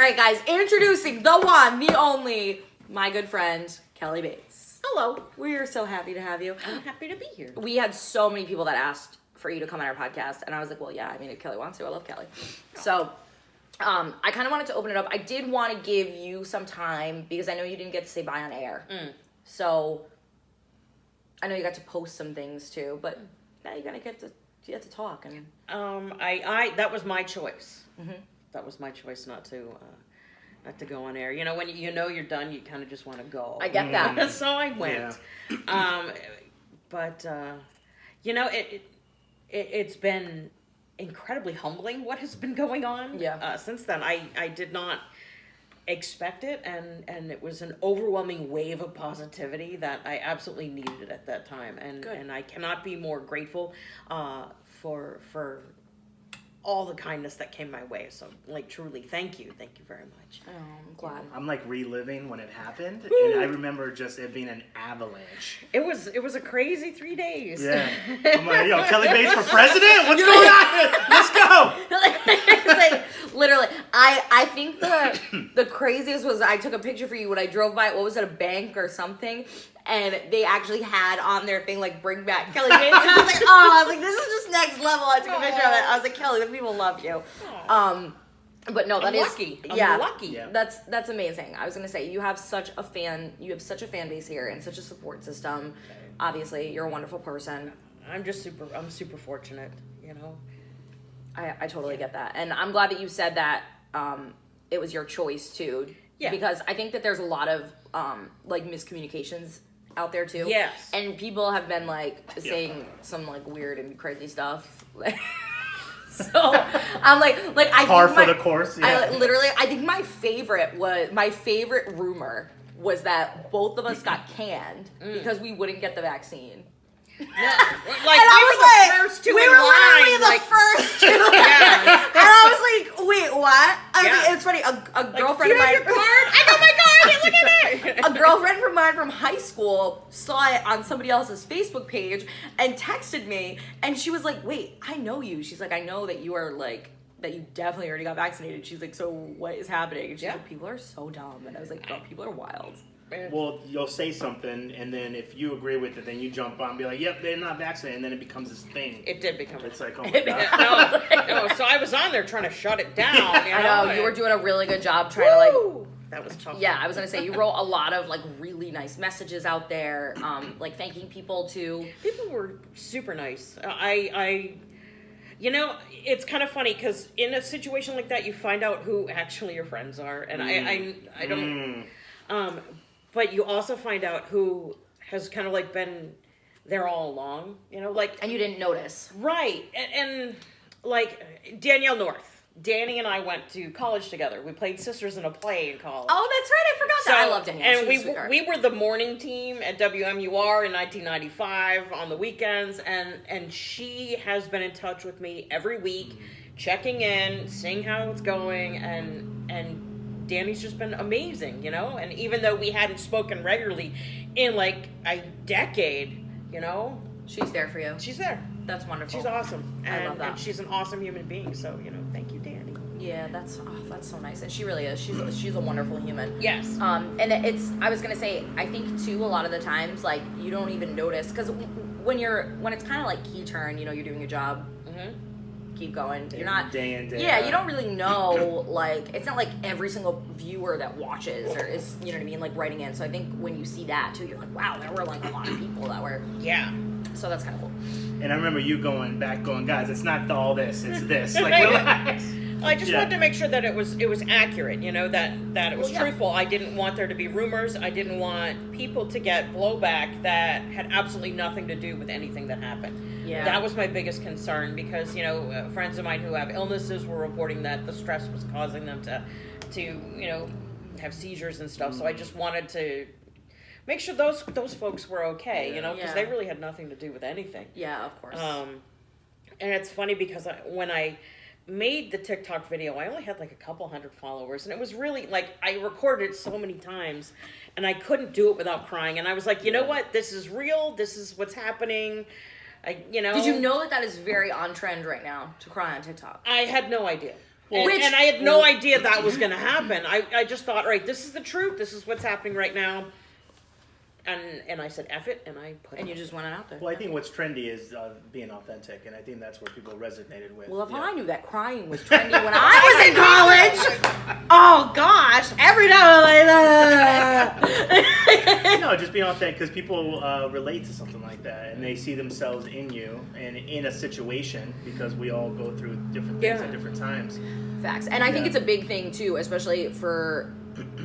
right, guys, introducing the one, the only, my good friend, Kelly Bates. Hello. We are so happy to have you. I'm happy to be here. We had so many people that asked for you to come on our podcast, and I was like, well, yeah, I mean, if Kelly wants to, I love Kelly. So, I kind of wanted to open it up. I did want to give you some time, because I know you didn't get to say bye on air. So, I know you got to post some things, too, but now you're going to get to talk. And that was my choice. That was my choice not to go on air. You know, when you know you're done, you kind of just want to go. I get that. So I went. Yeah. But you know, it's been incredibly humbling what has been going on. Since then, I did not expect it, and it was an overwhelming wave of positivity that I absolutely needed at that time, and I cannot be more grateful for all the kindness that came my way. So, like, truly, thank you very much. Oh, I'm glad. I'm like reliving when it happened, and I remember just it being an avalanche. It was a crazy 3 days. Yeah, I'm like, yo, Kelly Bates for president? What's going on? Let's go. Like, literally, I think the craziest was I took a picture for you when I drove by. What was it, a bank or something? And they actually had on their thing, like, bring back Kelly Bates. And I was like, this is just next level. I took a picture of it. I was like, Kelly, the people love you. But no, that is lucky. Yeah, I'm lucky. Yeah. That's amazing. I was gonna say you have such a fan base here and such a support system. Obviously, you're a wonderful person. I'm super fortunate, you know. I totally get that. And I'm glad that you said that it was your choice too. Yeah. Because I think that there's a lot of like miscommunications out there too. Yes. And people have been like saying some like weird and crazy stuff. So I'm like I Par think for the course. Yeah. I think my favorite rumor was that both of us got canned because we wouldn't get the vaccine. No, like, and I was like, first two we in were line, literally the like, first two. Yeah. And I was like, wait, what? I mean, it's funny. A girlfriend of Do you mine. have your card? I got my card. Look at it. A girlfriend of mine from high school saw it on somebody else's Facebook page and texted me, and she was like, wait, I know you. She's like, I know that you are like, that you definitely already got vaccinated. She's like, so what is happening? And she's like, people are so dumb. And I was like, bro, people are wild. Well, you'll say something, and then if you agree with it, then you jump on and be like, yep, they're not vaccinated, and then it becomes this thing. It did become It's like, oh my God. No, so I was on there trying to shut it down. You know? I know, you were doing a really good job trying to like... That was tough. Yeah, I was gonna say, you wrote a lot of like really nice messages out there, like thanking people too. People were super nice. You know, it's kind of funny because in a situation like that, you find out who actually your friends are, and I don't. But you also find out who has kind of like been there all along. You know, like, And you didn't notice. right, and like Danielle North. Danny and I went to college together. We played sisters in a play in college. Oh, that's right. I forgot that. I love Danielle. And we were the morning team at WMUR in 1995 on the weekends, and she has been in touch with me every week, checking in, seeing how it's going, and Danny's just been amazing, you know? And even though we hadn't spoken regularly in like a decade, you know? She's there for you. She's there. That's wonderful. She's awesome. I love that. And she's an awesome human being, so, you know, thank you, Danny. Yeah, that's so nice. And she really is. She's a wonderful human. Yes. And I was gonna say, I think too, a lot of the times, like, you don't even notice, because when it's kind of like key turn, you know, you're doing your job, keep going. You're not day in, day yeah, out. you don't really know, like, it's not like every single viewer that watches or is, you know what I mean, like, writing in. So I think when you see that too, you're like, wow, there were like a lot of people that were. Yeah. So that's kind of cool. And I remember you going, guys, it's not all this, it's this. Like, relax. I just wanted to make sure that it was accurate, you know, that it was truthful. I didn't want there to be rumors. I didn't want people to get blowback that had absolutely nothing to do with anything that happened. Yeah. That was my biggest concern because, you know, friends of mine who have illnesses were reporting that the stress was causing them to you know, have seizures and stuff. So I just wanted to make sure those folks were okay, you know, because they really had nothing to do with anything. Yeah, of course. And it's funny because when I made the TikTok video, I only had like a couple hundred followers, and it was really like I recorded it so many times and I couldn't do it without crying, and I was like, you know what, this is real, this is what's happening. You know, did you know that is very on trend right now to cry on TikTok? I had no idea. And I had no idea that was going to happen. I just thought, all right, this is the truth. This is what's happening right now. And I said, F it, and I put it. And you just went out there. Well, I think what's trendy is being authentic, and I think that's where people resonated with. Well, if I knew that crying was trendy when I was in college, oh gosh, every day I was like that. No, just being authentic, because people relate to something like that, and they see themselves in you and in a situation, because we all go through different things at different times. Facts. And I think it's a big thing too, especially for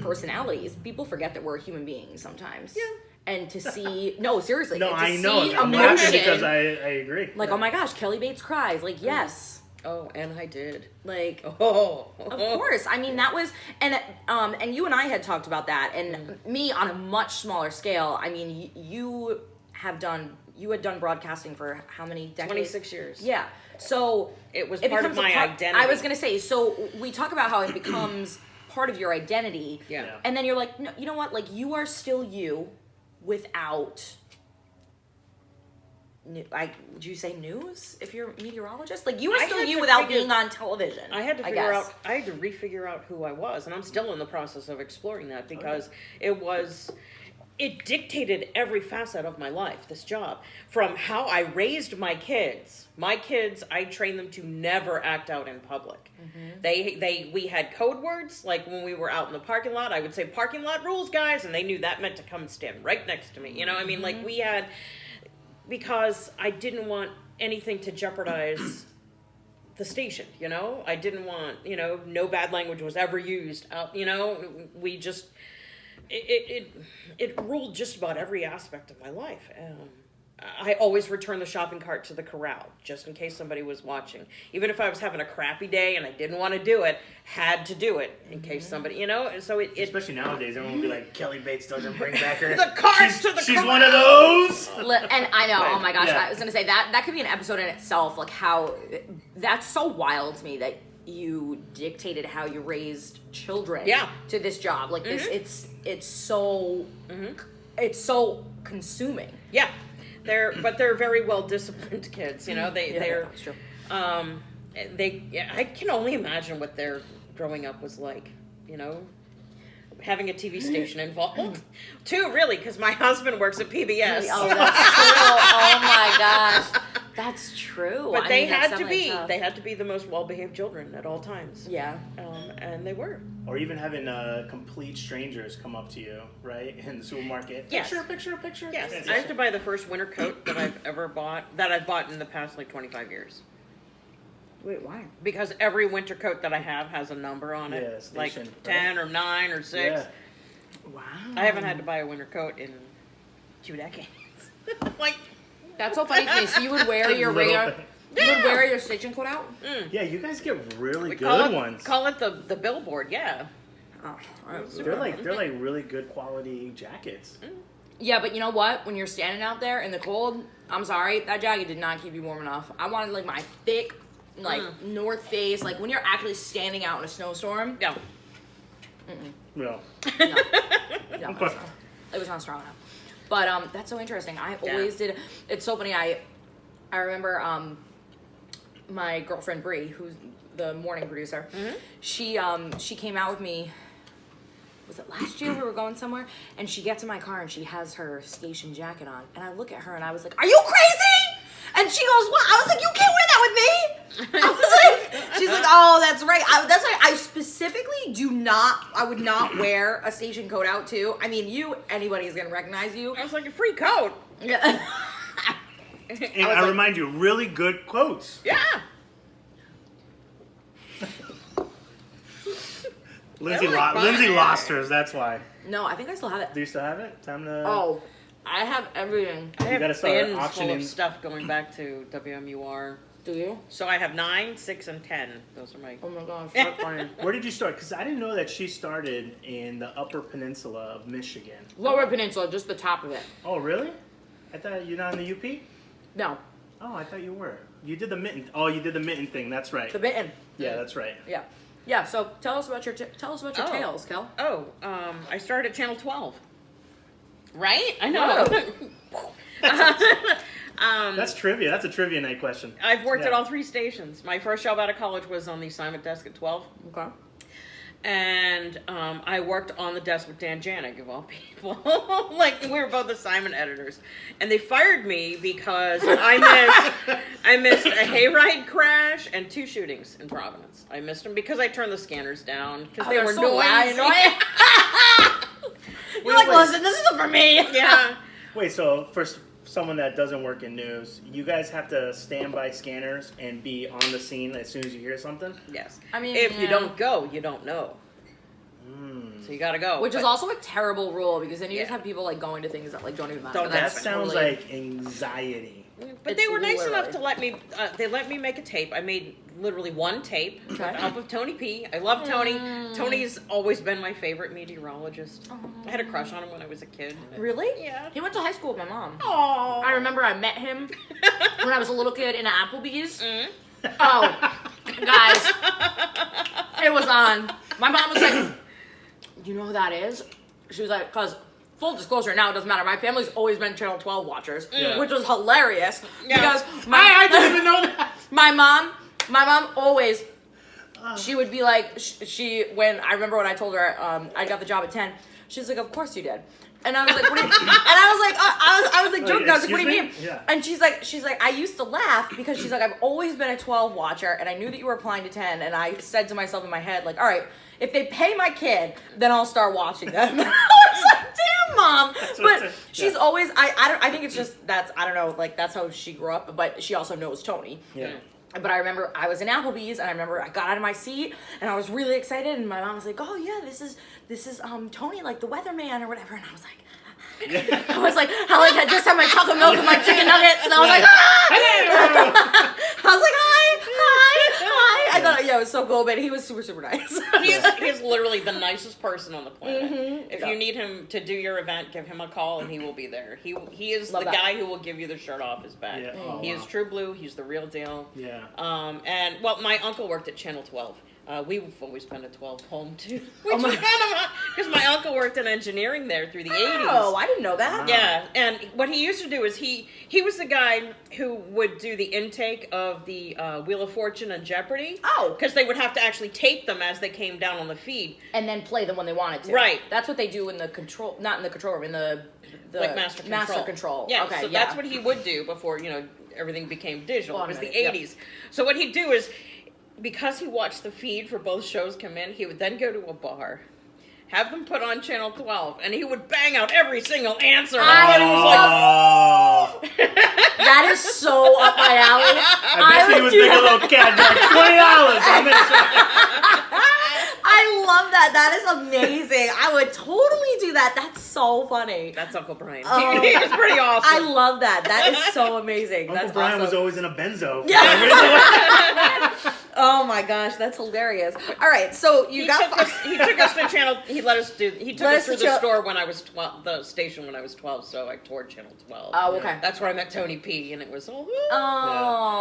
personalities. People forget that we're human beings sometimes. Yeah. And to see, no, seriously. No, I know. See I'm laughing because I agree. Like, oh my gosh, Kelly Bates cries. Like, yes. Oh, and I did. Like, of course. I mean, that was, and you and I had talked about that, and me on a much smaller scale. I mean, you had done broadcasting for how many decades? 26 years. Yeah. So it was part of my identity. I was going to say, so we talk about how it becomes part of your identity. Yeah. And then you're like, no, you know what? Like, you are still you without, would you say news if you're a meteorologist? Like, you are still you without being on television. I had to refigure out who I was, and I'm still in the process of exploring that, because it dictated every facet of my life, this job. From how I raised my kids. My kids, I trained them to never act out in public. Mm-hmm. We had code words, like when we were out in the parking lot, I would say, parking lot rules, guys, and they knew that meant to come and stand right next to me. You know, I mean, like, we had, because I didn't want anything to jeopardize the station, you know? I didn't want, no bad language was ever used. We just... It ruled just about every aspect of my life. I always returned the shopping cart to the corral, just in case somebody was watching. Even if I was having a crappy day and I didn't want to do it, had to do it in case somebody, So especially nowadays, everyone will be like, Kelly Bates doesn't bring back her the carts to the she's corral. One of those. And I know, oh my gosh, Yeah. I was gonna say that could be an episode in itself. Like, how that's so wild to me that you dictated how you raised children to this job. Like, this, it's so consuming. Yeah. They're very well disciplined kids, they're that's true. I can only imagine what their growing up was like, having a TV station involved. Too, really, because my husband works at PBS. Oh, that's true. Oh my gosh. That's true. But they had to be the most well-behaved children at all times. Yeah. And they were. Or even having complete strangers come up to you, right, in the supermarket. Yes. Picture. Yes. I have to buy the first winter coat that I've bought in the past, 25 years. Wait, why? Because every winter coat that I have has a number on it. Yeah, station, 10 or 9 or 6. Yeah. Wow. I haven't had to buy a winter coat in 2 decades. That's so funny to me. So you would wear your regular, you would wear your station coat out? Yeah, you guys get really good ones. Call it the billboard, yeah. Oh, they're like really good quality jackets. Yeah, but you know what? When you're standing out there in the cold, I'm sorry, that jacket did not keep you warm enough. I wanted my thick, North Face, when you're actually standing out in a snowstorm. Yeah. No. No, it was not strong enough. But that's so interesting. I always did. It's so funny. I remember my girlfriend Bree, who's the morning producer. Mm-hmm. She came out with me. Was it last year? We were going somewhere, and she gets in my car and she has her station jacket on, and I look at her and I was like, "Are you crazy?" And she goes, "What?" I was like, "You can't wear that with me." I was like, she's like, "Oh, that's right." That's why I specifically I would not wear a station coat out too. I mean, anybody is gonna recognize you. I was like, a free coat. Yeah. And I remind you, really good quotes. Yeah. Lindsay lost hers, that's why. No, I think I still have it. Do you still have it? Time to... Oh, I have everything. I have gotta start bins full auctioning of stuff going back to WMUR. Do you? So I have 9, 6, and 10. Those are my... Oh my gosh, that's funny. Where did you start? Because I didn't know that she started in the Upper Peninsula of Michigan. Lower Peninsula, just the top of it. Oh, really? I thought you're not in the UP? No. Oh, I thought you were. You did the mitten. Oh, you did the mitten thing. That's right. The mitten. Yeah, that's right. Yeah. Yeah, so tell us about your tales, Kel. Oh, I started at Channel 12. Right? I know. That's trivia. That's a trivia night question. I've worked at all 3 stations. My first job out of college was on the assignment desk at 12. Okay. And I worked on the desk with Dan Janik, of all people. Like, we were both assignment editors. And they fired me because I missed a hayride crash and 2 shootings in Providence. I missed them because I turned the scanners down because they were so noisy. You're like, listen, this isn't for me. Yeah. Wait, so for someone that doesn't work in news, you guys have to stand by scanners and be on the scene as soon as you hear something? Yes. I mean, if you don't go, you don't know. So you gotta go. Which is also a terrible rule because then you just have people like going to things that like don't even matter. That sounds like anxiety. But they were nice enough to let me. They let me make a tape. I made literally 1 tape with the help of Tony P. I love Tony. Tony's always been my favorite meteorologist. I had a crush on him when I was a kid. Really? Yeah. He went to high school with my mom. Oh. I remember I met him when I was a little kid in an Applebee's. Oh, guys, it was on. My mom was like, "You know who that is?" She was like, "Cause." Full disclosure, now it doesn't matter. My family's always been Channel 12 watchers, which was hilarious because I didn't even know that. My mom always, she would be like, when I remember when I told her I got the job at 10, she's like, "Of course you did." And I was like, "What do you?" And I was like joking. I was like, "What do you mean?" Yeah. And she's like, "I used to laugh because she's like, I've always been a 12 watcher, and I knew that you were applying to 10, and I said to myself in my head, like, all right, if they pay my kid, then I'll start watching them." And I was like, "Damn, Mom!" But she's always, I think it's just I don't know, like that's how she grew up. But she also knows Tony. Yeah. But I remember I was in Applebee's, and I remember I got out of my seat, and I was really excited, and my mom was like, "Oh yeah, this is Tony, like the weatherman or whatever," and I was like. I was like, I just had my chocolate milk and my chicken nuggets, and I was like, "Ah!" I was like, hi. I thought, it was so cool, but he was super, super nice. He's literally the nicest person on the planet. If you need him to do your event, give him a call, and he will be there. He is the guy who will give you the shirt off his back. Yeah. He is true blue. He's the real deal. Yeah. And my uncle worked at Channel 12. We've always been a 12 home too. Because my uncle worked in engineering there through the 80s. Oh, I didn't know that. Yeah, and what he used to do is he was the guy who would do the intake of the Wheel of Fortune and Jeopardy. Oh. Because they would have to actually tape them as they came down on the feed. And then play them when they wanted to. Right. That's what they do in the control, not in the control room, in the like master control. Master control. Yeah, okay, so that's what he would do before, everything became digital. It was the 80s. Yep. So what he'd do is, because he watched the feed for both shows come in, he would then go to a bar, have them put on Channel 12, and he would bang out every single answer. That is so up my alley. I bet he was making a little cat like $20 on this. I love that. That is amazing. I would totally do that. That's so funny. That's Uncle Brian. He was pretty awesome. I love that. That is so amazing. Uncle Brian was always in a benzo. Yeah. Oh my gosh, that's hilarious. All right, so he took us to Channel. He took us through the store when I was 12, the station when I was 12. So I toured Channel 12. Oh, okay. That's where I met Tony P, and it was all.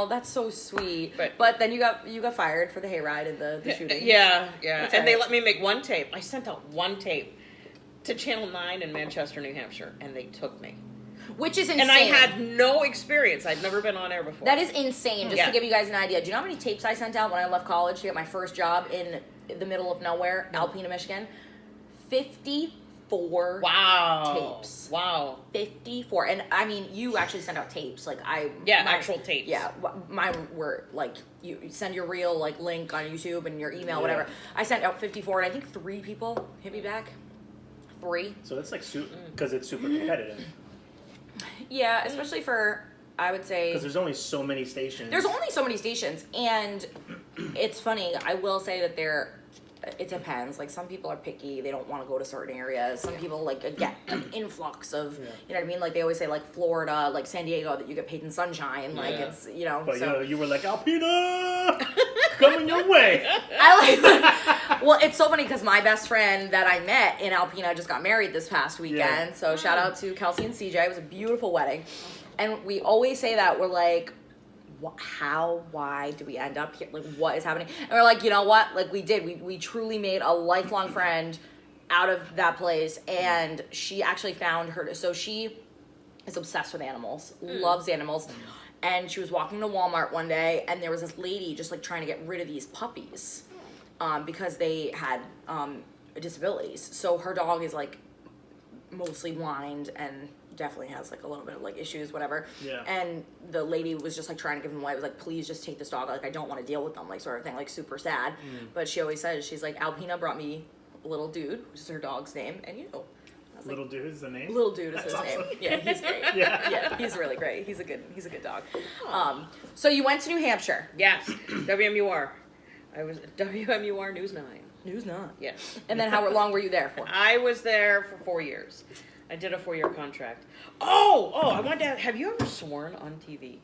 That's so sweet. But then you got fired for the hayride and the shooting. Yeah. And they let me make 1 tape. I sent out 1 tape to Channel 9 in Manchester, New Hampshire, and they took me. Which is insane. And I had no experience. I'd never been on air before. That is insane. Just to give you guys an idea. Do you know how many tapes I sent out when I left college to get my first job in the middle of nowhere, Alpena, Michigan? 54 tapes. Wow. 54. And I mean, you actually sent out tapes. Actual tapes. Yeah. Mine were like, you send your real link on YouTube and your email, whatever. I sent out 54, and I think 3 people hit me back. 3. So it's because it's super competitive. Yeah, especially for, I would say... Because there's only so many stations. And it's funny, I will say that it depends. Some people are picky, they don't want to go to certain areas. Some people, get an influx of, you know what I mean? They always say, Florida, San Diego, that you get paid in sunshine. It's, But you were like, Alpena! Coming your way! Well, it's so funny because my best friend that I met in Alpena just got married this past weekend. Yeah. So shout out to Kelsey and CJ. It was a beautiful wedding. And we always say that. We're like, why do we end up here? What is happening? And we're like, you know what? We did. We truly made a lifelong friend out of that place. And she actually found her. So she is obsessed with animals, loves animals. And she was walking to Walmart one day, and there was this lady just like trying to get rid of these puppies because they had disabilities. So her dog is like mostly blind and definitely has like a little bit of like issues, whatever. Yeah. And the lady was just like trying to give them away. It was like, please just take this dog. Like, I don't want to deal with them, like sort of thing, like super sad. But she always says, she's like, Alpina brought me Little Dude, which is her dog's name, and you know. Little Dude is the name? Little Dude is That's his awesome. name. Yeah, he's great. Yeah, he's really great. He's a good dog. So you went to New Hampshire. Yes, WMUR. I was at WMUR News 9. News 9. Yes. And then how long were you there for? I was there for 4 years. I did a 4-year contract. Oh, I wanted to ask, have you ever sworn on TV?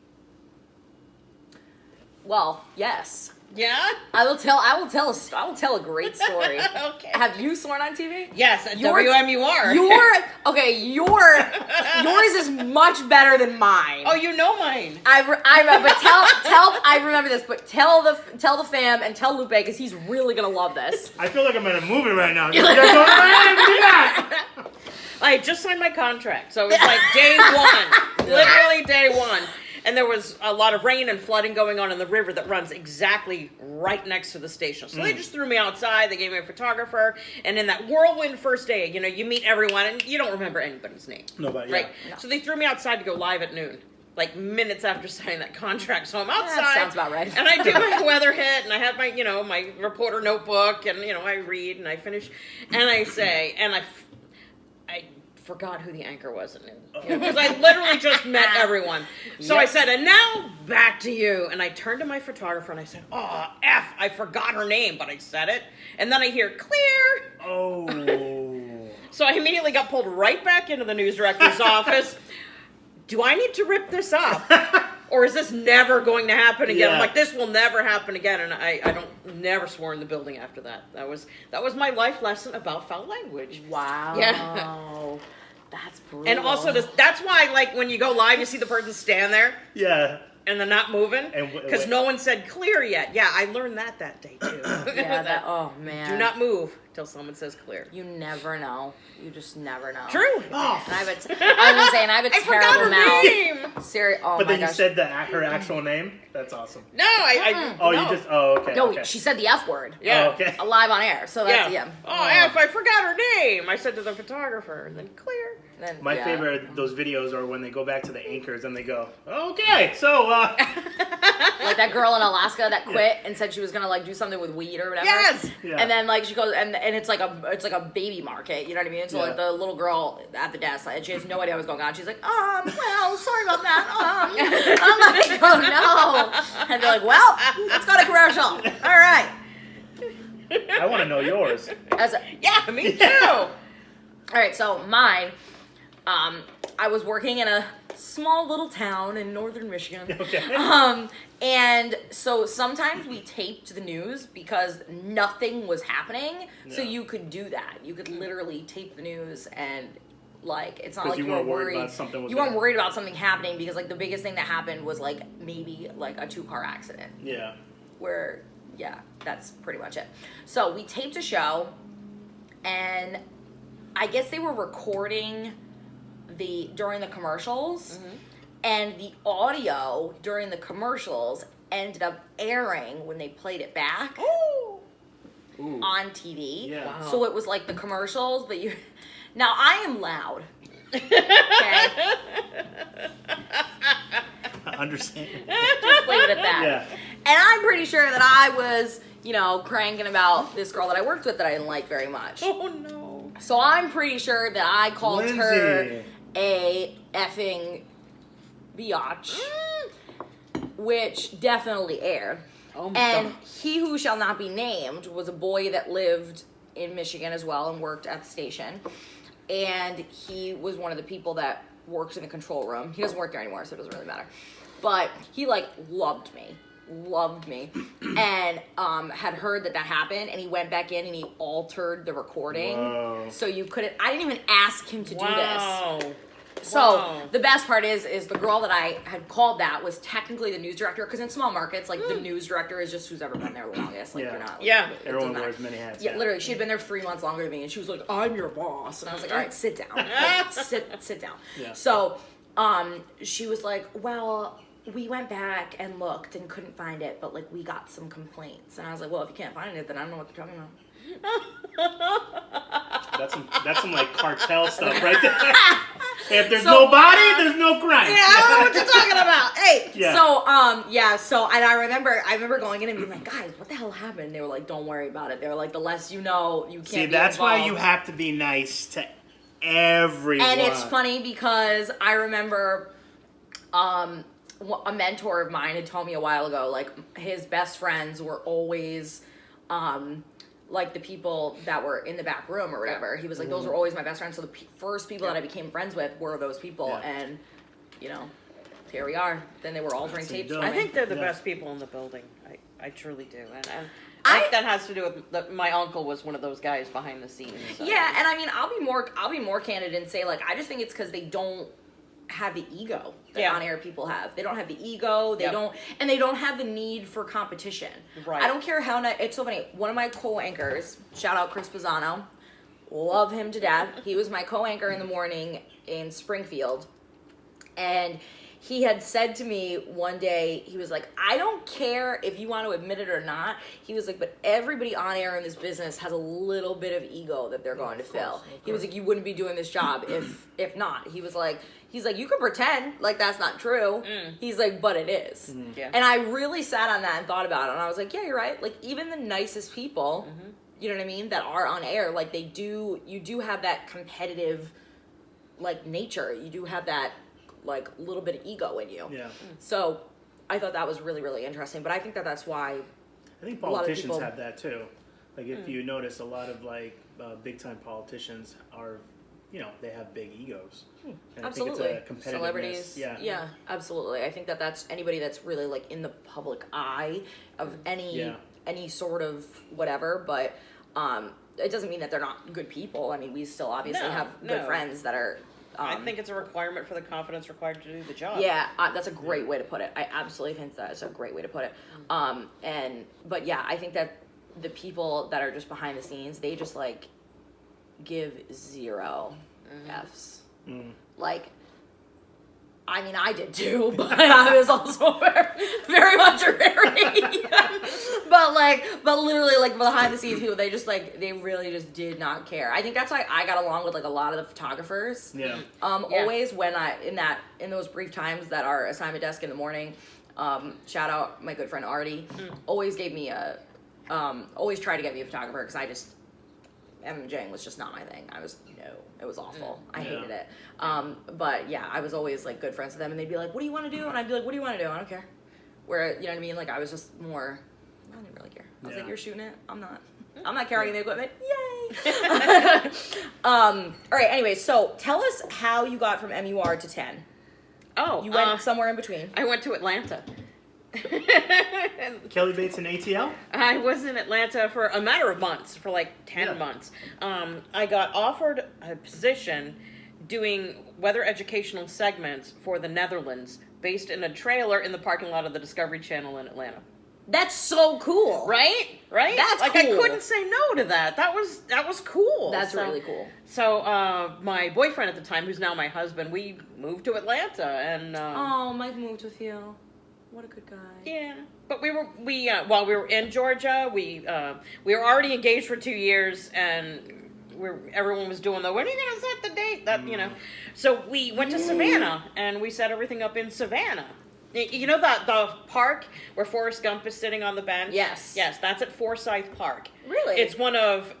Well, yes. Yeah? I will tell a great story. Okay. Have you sworn on TV? Yes, at WMUR. Yours is much better than mine. Oh, you know mine. I remember this, but tell the fam and tell Lupe because he's really gonna love this. I feel like I'm in a movie right now. You're going, do that. I had just signed my contract, so it was like day one. Literally day one. And there was a lot of rain and flooding going on in the river that runs exactly right next to the station. So they just threw me outside. They gave me a photographer. And in that whirlwind first day, you know, you meet everyone and you don't remember anybody's name. Nobody, right? yeah. No. So they threw me outside to go live at noon, like minutes after signing that contract. So I'm outside. That sounds about right. And I do my weather hit and I have my, you know, my reporter notebook and, you know, I read and I finish. And I say, and I forgot who the anchor was at noon. Because I literally just met everyone. So I said, and now back to you. And I turned to my photographer and I said, oh, F, I forgot her name, but I said it. And then I hear, clear. Oh. So I immediately got pulled right back into the news director's office. Do I need to rip this up? Or is this never going to happen again? Yeah. I'm like, this will never happen again. And I never swore in the building after that. That was my life lesson about foul language. Wow. Yeah. That's brutal. And also, that's why, like, when you go live, you see the person stand there. Yeah. And they're not moving. And because no one said clear yet. Yeah, I learned that day, too. Yeah, oh, man. Do not move till someone says clear. You never know. You just never know. True. Oh. And I was gonna say, and I have a terrible mouth. Name. Seriously. Oh, But my then you gosh. said her actual name? That's awesome. No, I Oh, no. you just, okay. No, okay. she said the F word. Yeah. Oh, okay. Live on air. So that's, yeah. Oh, F, I forgot her name. I said to the photographer, and then clear. Then, My yeah. favorite, those videos are when they go back to the anchors and they go, okay, so, Like that girl in Alaska that quit and said she was gonna like do something with weed or whatever. Yes. Yeah. And then like she goes and it's like a baby market, you know what I mean? So like the little girl at the desk, like, she has no idea what's going on. She's like, well, sorry about that. I'm like, oh no. And they're like, well, let's go to commercial. All right. I want to know yours. Yeah, me too. All right, so mine, I was working in a small little town in northern Michigan. Okay. And so sometimes we taped the news because nothing was happening. So Yeah. you could do that. You could literally tape the news and like it's not 'Cause like you you were weren't worried worried about something was you weren't gonna- worried about something happening because like the biggest thing that happened was like maybe like a 2-car accident Yeah. where yeah, that's pretty much it. So we taped a show and I guess they were recording during the commercials, and the audio during the commercials ended up airing when they played it back Ooh. on TV. Yeah. Wow. So it was like the commercials, but you. Now I am loud. Okay, I understand. just leave it at that. Yeah. And I'm pretty sure that I was, cranking about this girl that I worked with that I didn't like very much. Oh no. So I'm pretty sure that I called her Lindsay. a effing biatch, which definitely aired. Oh my And God. he who shall not be named was a boy that lived in Michigan as well and worked at the station. And he was one of the people that worked in the control room. He doesn't work there anymore, so it doesn't really matter. But he loved me and had heard that happened, and he went back in and he altered the recording. Whoa. So you couldn't, I didn't even ask him to do this. Wow. So Wow. the best part is the girl that I had called that was technically the news director, because in small markets, like the news director is just who's ever been there the longest. Like Yeah. you're not. Yeah. it doesn't Everyone matter. wears many hats. Yeah, literally, she had been there 3 months longer than me, and she was like, "I'm your boss," and I was like, "All right, sit down, sit down." Yeah. So, she was like, well, we went back and looked and couldn't find it, but like we got some complaints. And I was like, well, if you can't find it, then I don't know what you're talking about. That's some like cartel stuff right there. If there's no body, there's no crime. Yeah, I don't know what you're talking about. Hey, yeah. So and I remember going in and being like, guys, what the hell happened? They were like, don't worry about it. They were like, the less you know, you can't. See, be that's involved. why you have to be nice to everyone. And it's funny because I remember, a mentor of mine had told me a while ago, like his best friends were always, like the people that were in the back room or whatever. He was like, those were always my best friends. So the first people that I became friends with were those people. Yeah. And, you know, here we are. Then they were altering tapes. I think they're the best people in the building. I truly do. And I think that has to do with my uncle was one of those guys behind the scenes. So. Yeah, and I mean, I'll be more candid and say, like, I just think it's because they don't have the ego that on-air people have. They don't have the ego. They don't have the need for competition. Right. I don't care how it's so funny. One of my co-anchors, shout out Chris Pisano, love him to death. He was my co-anchor in the morning in Springfield, and he had said to me one day, he was like, I don't care if you want to admit it or not. He was like, but everybody on air in this business has a little bit of ego that they're going to fill. He was like, you wouldn't be doing this job if not. He's like, you can pretend like that's not true. He's like, but it is. Yeah. And I really sat on that and thought about it. And I was like, yeah, you're right. Like, even the nicest people, you know what I mean, that are on air, like you do have that competitive, like, nature. You do have that, like, little bit of ego in you. Yeah. So I thought that was really, really interesting. But I think that's why I think politicians have that too. Like, if you notice, a lot of like big time politicians are, you know, they have big egos. And absolutely. I think it's a competitiveness. Celebrities. Yeah, absolutely. I think that's anybody that's really like in the public eye of any sort of whatever. But it doesn't mean that they're not good people. I mean, we still obviously have good friends that are. I think it's a requirement for the confidence required to do the job. Yeah, that's a great way to put it. I absolutely think that's a great way to put it. But yeah, I think that the people that are just behind the scenes, they just like give zero Fs. Like, I mean, I did too, but I was also very much a rarity. but literally, like, behind the scenes people, they just like, they really just did not care. I think that's why I got along with like a lot of the photographers. Yeah. Always when in those brief times that our assignment desk in the morning, shout out my good friend Artie, always gave me always tried to get me a photographer because I just, MJing was just not my thing. It was awful. I hated it. But yeah, I was always like good friends with them, and they'd be like, what do you want to do? And I'd be like, what do you want to do? I don't care. Where, you know what I mean? Like, I was just more, I didn't really care. I was like, you're shooting it? I'm not carrying the equipment. Yay! All right, anyway, so tell us how you got from MUR to 10. Oh. You went somewhere in between. I went to Atlanta. Kelly Bates in ATL? I was in Atlanta for a matter of months, for like 10 months. I got offered a position doing weather educational segments for the Netherlands, based in a trailer in the parking lot of the Discovery Channel in Atlanta. That's so cool. Right? That's like, cool. I couldn't say no to that. That was cool. That's really cool. So, my boyfriend at the time, who's now my husband, we moved to Atlanta, and Mike moved with you. What a good guy. Yeah, but while we were in Georgia, we were already engaged for 2 years, and everyone was doing when are you gonna set the date? That you know, so we went to Savannah, and we set everything up in Savannah. You know the park where Forrest Gump is sitting on the bench? Yes, that's at Forsyth Park. Really? It's one of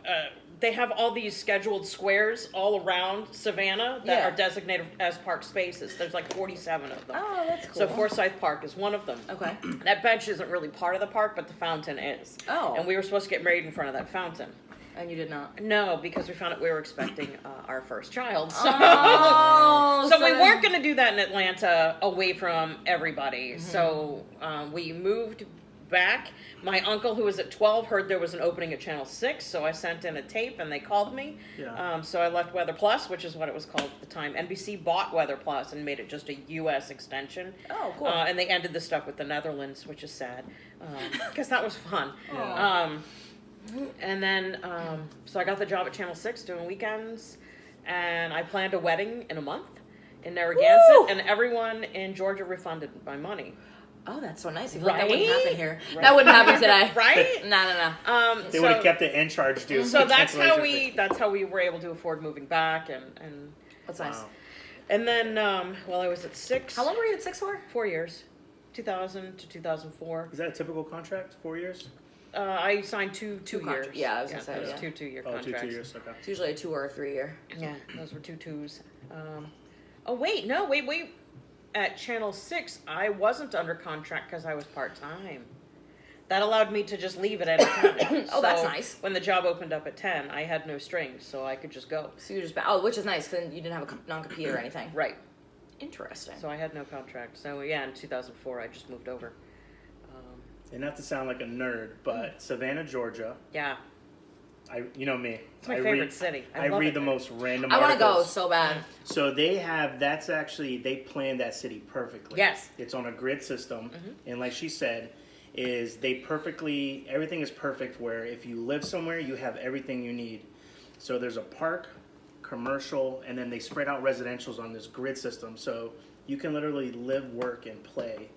they have all these scheduled squares all around Savannah that are designated as park spaces. There's like 47 of them. Oh, that's cool. So Forsyth Park is one of them. Okay. That bench isn't really part of the park, but the fountain is. Oh. And we were supposed to get married in front of that fountain. And you did not? No, because we found out we were expecting our first child. So, so we weren't going to do that in Atlanta away from everybody. Mm-hmm. So we moved back. My uncle, who was at 12, heard there was an opening at Channel 6, so I sent in a tape, and they called me. Yeah. So I left Weather Plus, which is what it was called at the time. NBC bought Weather Plus and made it just a U.S. extension. Oh, cool. And they ended the stuff with the Netherlands, which is sad, because that was fun. And then, so I got the job at Channel 6 doing weekends, and I planned a wedding in a month. in Narragansett, and everyone in Georgia refunded my money. Oh, that's so nice. I feel like that wouldn't happen here. Right. That wouldn't happen today. Right? No. They would have kept it and charged you. So that's how we were able to afford moving back, and that's nice. And then, I was at 6. How long were you at 6 for? 4 years. 2000 to 2004. Is that a typical contract? 4 years? I signed two years. Yeah, I was going to say. It was 2-year contracts. 2 years, okay. It's usually a 2 or a 3 year. Yeah, those were 2 2s. Wait. At Channel 6, I wasn't under contract because I was part-time. That allowed me to just leave at any time. Oh, that's nice. When the job opened up at 10, I had no strings, so I could just go. So you just, which is nice, because you didn't have a non-compete or anything. Right. Interesting. So I had no contract. So yeah, in 2004, I just moved over. And not to sound like a nerd, but Savannah, Georgia. Yeah. You know me. It's my favorite city. I read the most random I articles. want to go so bad. So they planned that city perfectly. Yes. It's on a grid system. And like she said, everything is perfect where if you live somewhere, you have everything you need. So there's a park, commercial, and then they spread out residentials on this grid system. So you can literally live, work, and play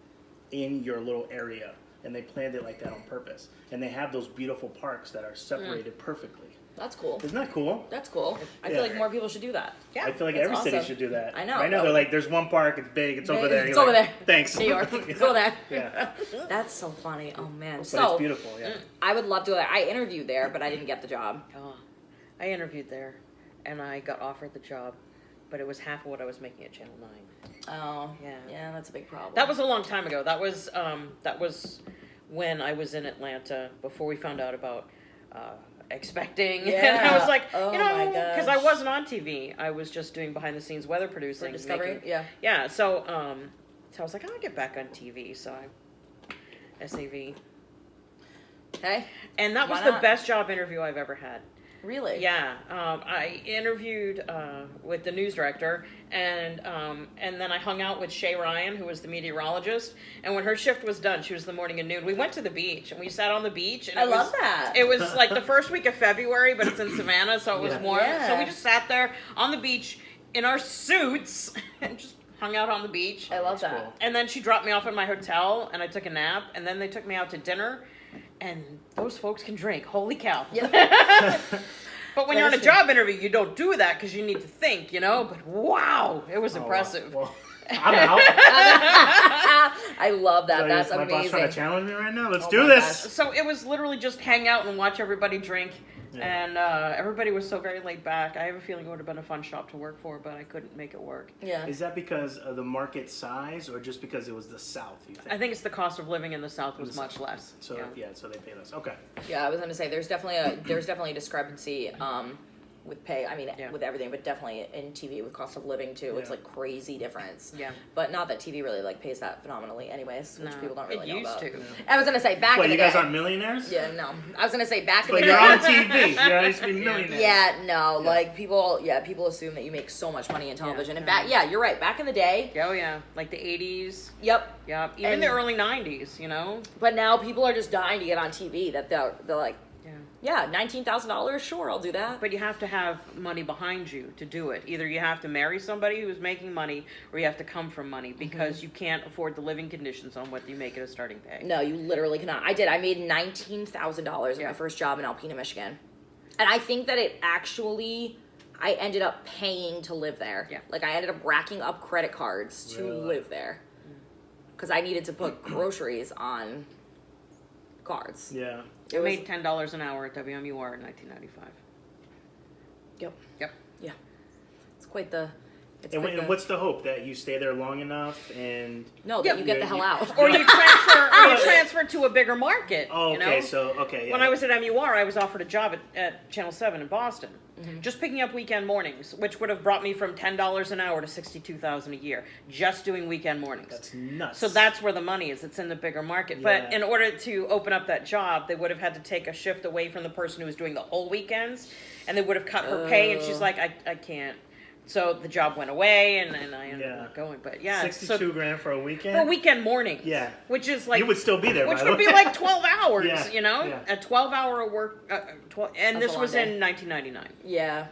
in your little area. And they planned it like that on purpose. And they have those beautiful parks that are separated perfectly. That's cool. Isn't that cool? That's cool. I feel like more people should do that. Yeah, I feel like every city should do that. I know. Right now they're like, there's one park, it's big, it's over there. It's over there. Thanks. New York. Go there. Yeah. That's so funny. Oh, man. But So it's beautiful, yeah. I would love to go there. I interviewed there, but I didn't get the job. Oh, I interviewed there, and I got offered the job, but it was half of what I was making at Channel 9. Oh. Yeah. Yeah, that's a big problem. That was a long time ago. That was when I was in Atlanta before we found out about expecting. Yeah. And I was like, oh because I wasn't on TV. I was just doing behind the scenes weather producing. For Discovery? Yeah. Yeah. So I was like, I'll get back on TV. So SAV. Hey. And that was the best job interview I've ever had. Really? Yeah, I interviewed with the news director, and then I hung out with Shay Ryan, who was the meteorologist. And when her shift was done, she was the morning and noon. We went to the beach, and we sat on the beach. And I love that. It was like the first week of February, but it's in Savannah, so it was warm. Yeah. So we just sat there on the beach in our suits and just hung out on the beach. I love that. Cool. And then she dropped me off at my hotel, and I took a nap, and then they took me out to dinner. And those folks can drink. Holy cow. Yeah. But when you're on a job interview, you don't do that because you need to think, But wow, it was impressive. Well, I'm out. I love that. So That's my amazing. boss trying to challenge me right now? Let's do this. Gosh. So it was literally just hang out and watch everybody drink. Yeah. And everybody was so very laid back. I have a feeling it would have been a fun shop to work for, but I couldn't make it work. Yeah. Is that because of the market size or just because it was the South, you think? I think it's the cost of living in the South was much less. So so they paid us. Okay. Yeah, I was gonna say there's definitely a discrepancy with pay. I mean, with everything, but definitely in TV with cost of living too. It's like crazy difference. Yeah. But not that TV really pays that phenomenally, anyways, which people don't really know about. It used to. I was gonna say back in the day. You guys aren't millionaires? Yeah, no. I was gonna say back in the But day. you're on TV. You're used to be millionaires. Yeah, no. Like people assume that you make so much money in television, and you're right. Back in the day. Oh yeah, like the 80s. Yep. Yeah, even the early 90s. But now people are just dying to get on TV. That they're like. Yeah, $19,000, sure, I'll do that. But you have to have money behind you to do it. Either you have to marry somebody who's making money, or you have to come from money, because you can't afford the living conditions on what you make at a starting pay. No, you literally cannot. I made $19,000 at my first job in Alpena, Michigan. And I think that I ended up paying to live there. Yeah. Like, I ended up racking up credit cards to live there. Because I needed to put groceries on cards. Yeah. I made $10 an hour at WMUR in 1995. Yep. Yeah. It's quite the... And what's the hope? That you stay there long enough and... No, that you get the hell out. Or you transfer to a bigger market. Oh, okay, yeah. When I was at MUR, I was offered a job at Channel 7 in Boston. Just picking up weekend mornings, which would have brought me from $10 an hour to $62,000 a year, just doing weekend mornings. That's nuts. So that's where the money is. It's in the bigger market. Yeah. But in order to open up that job, they would have had to take a shift away from the person who was doing the whole weekends, and they would have cut her pay. And she's like, I can't. So the job went away, and I ended up not going. But yeah, $62,000 for a weekend. For weekend mornings. Yeah, which is like you would still be there. Which would be like 12 hours. Yeah. You know, a 12-hour work. And this was in 1999. Yeah.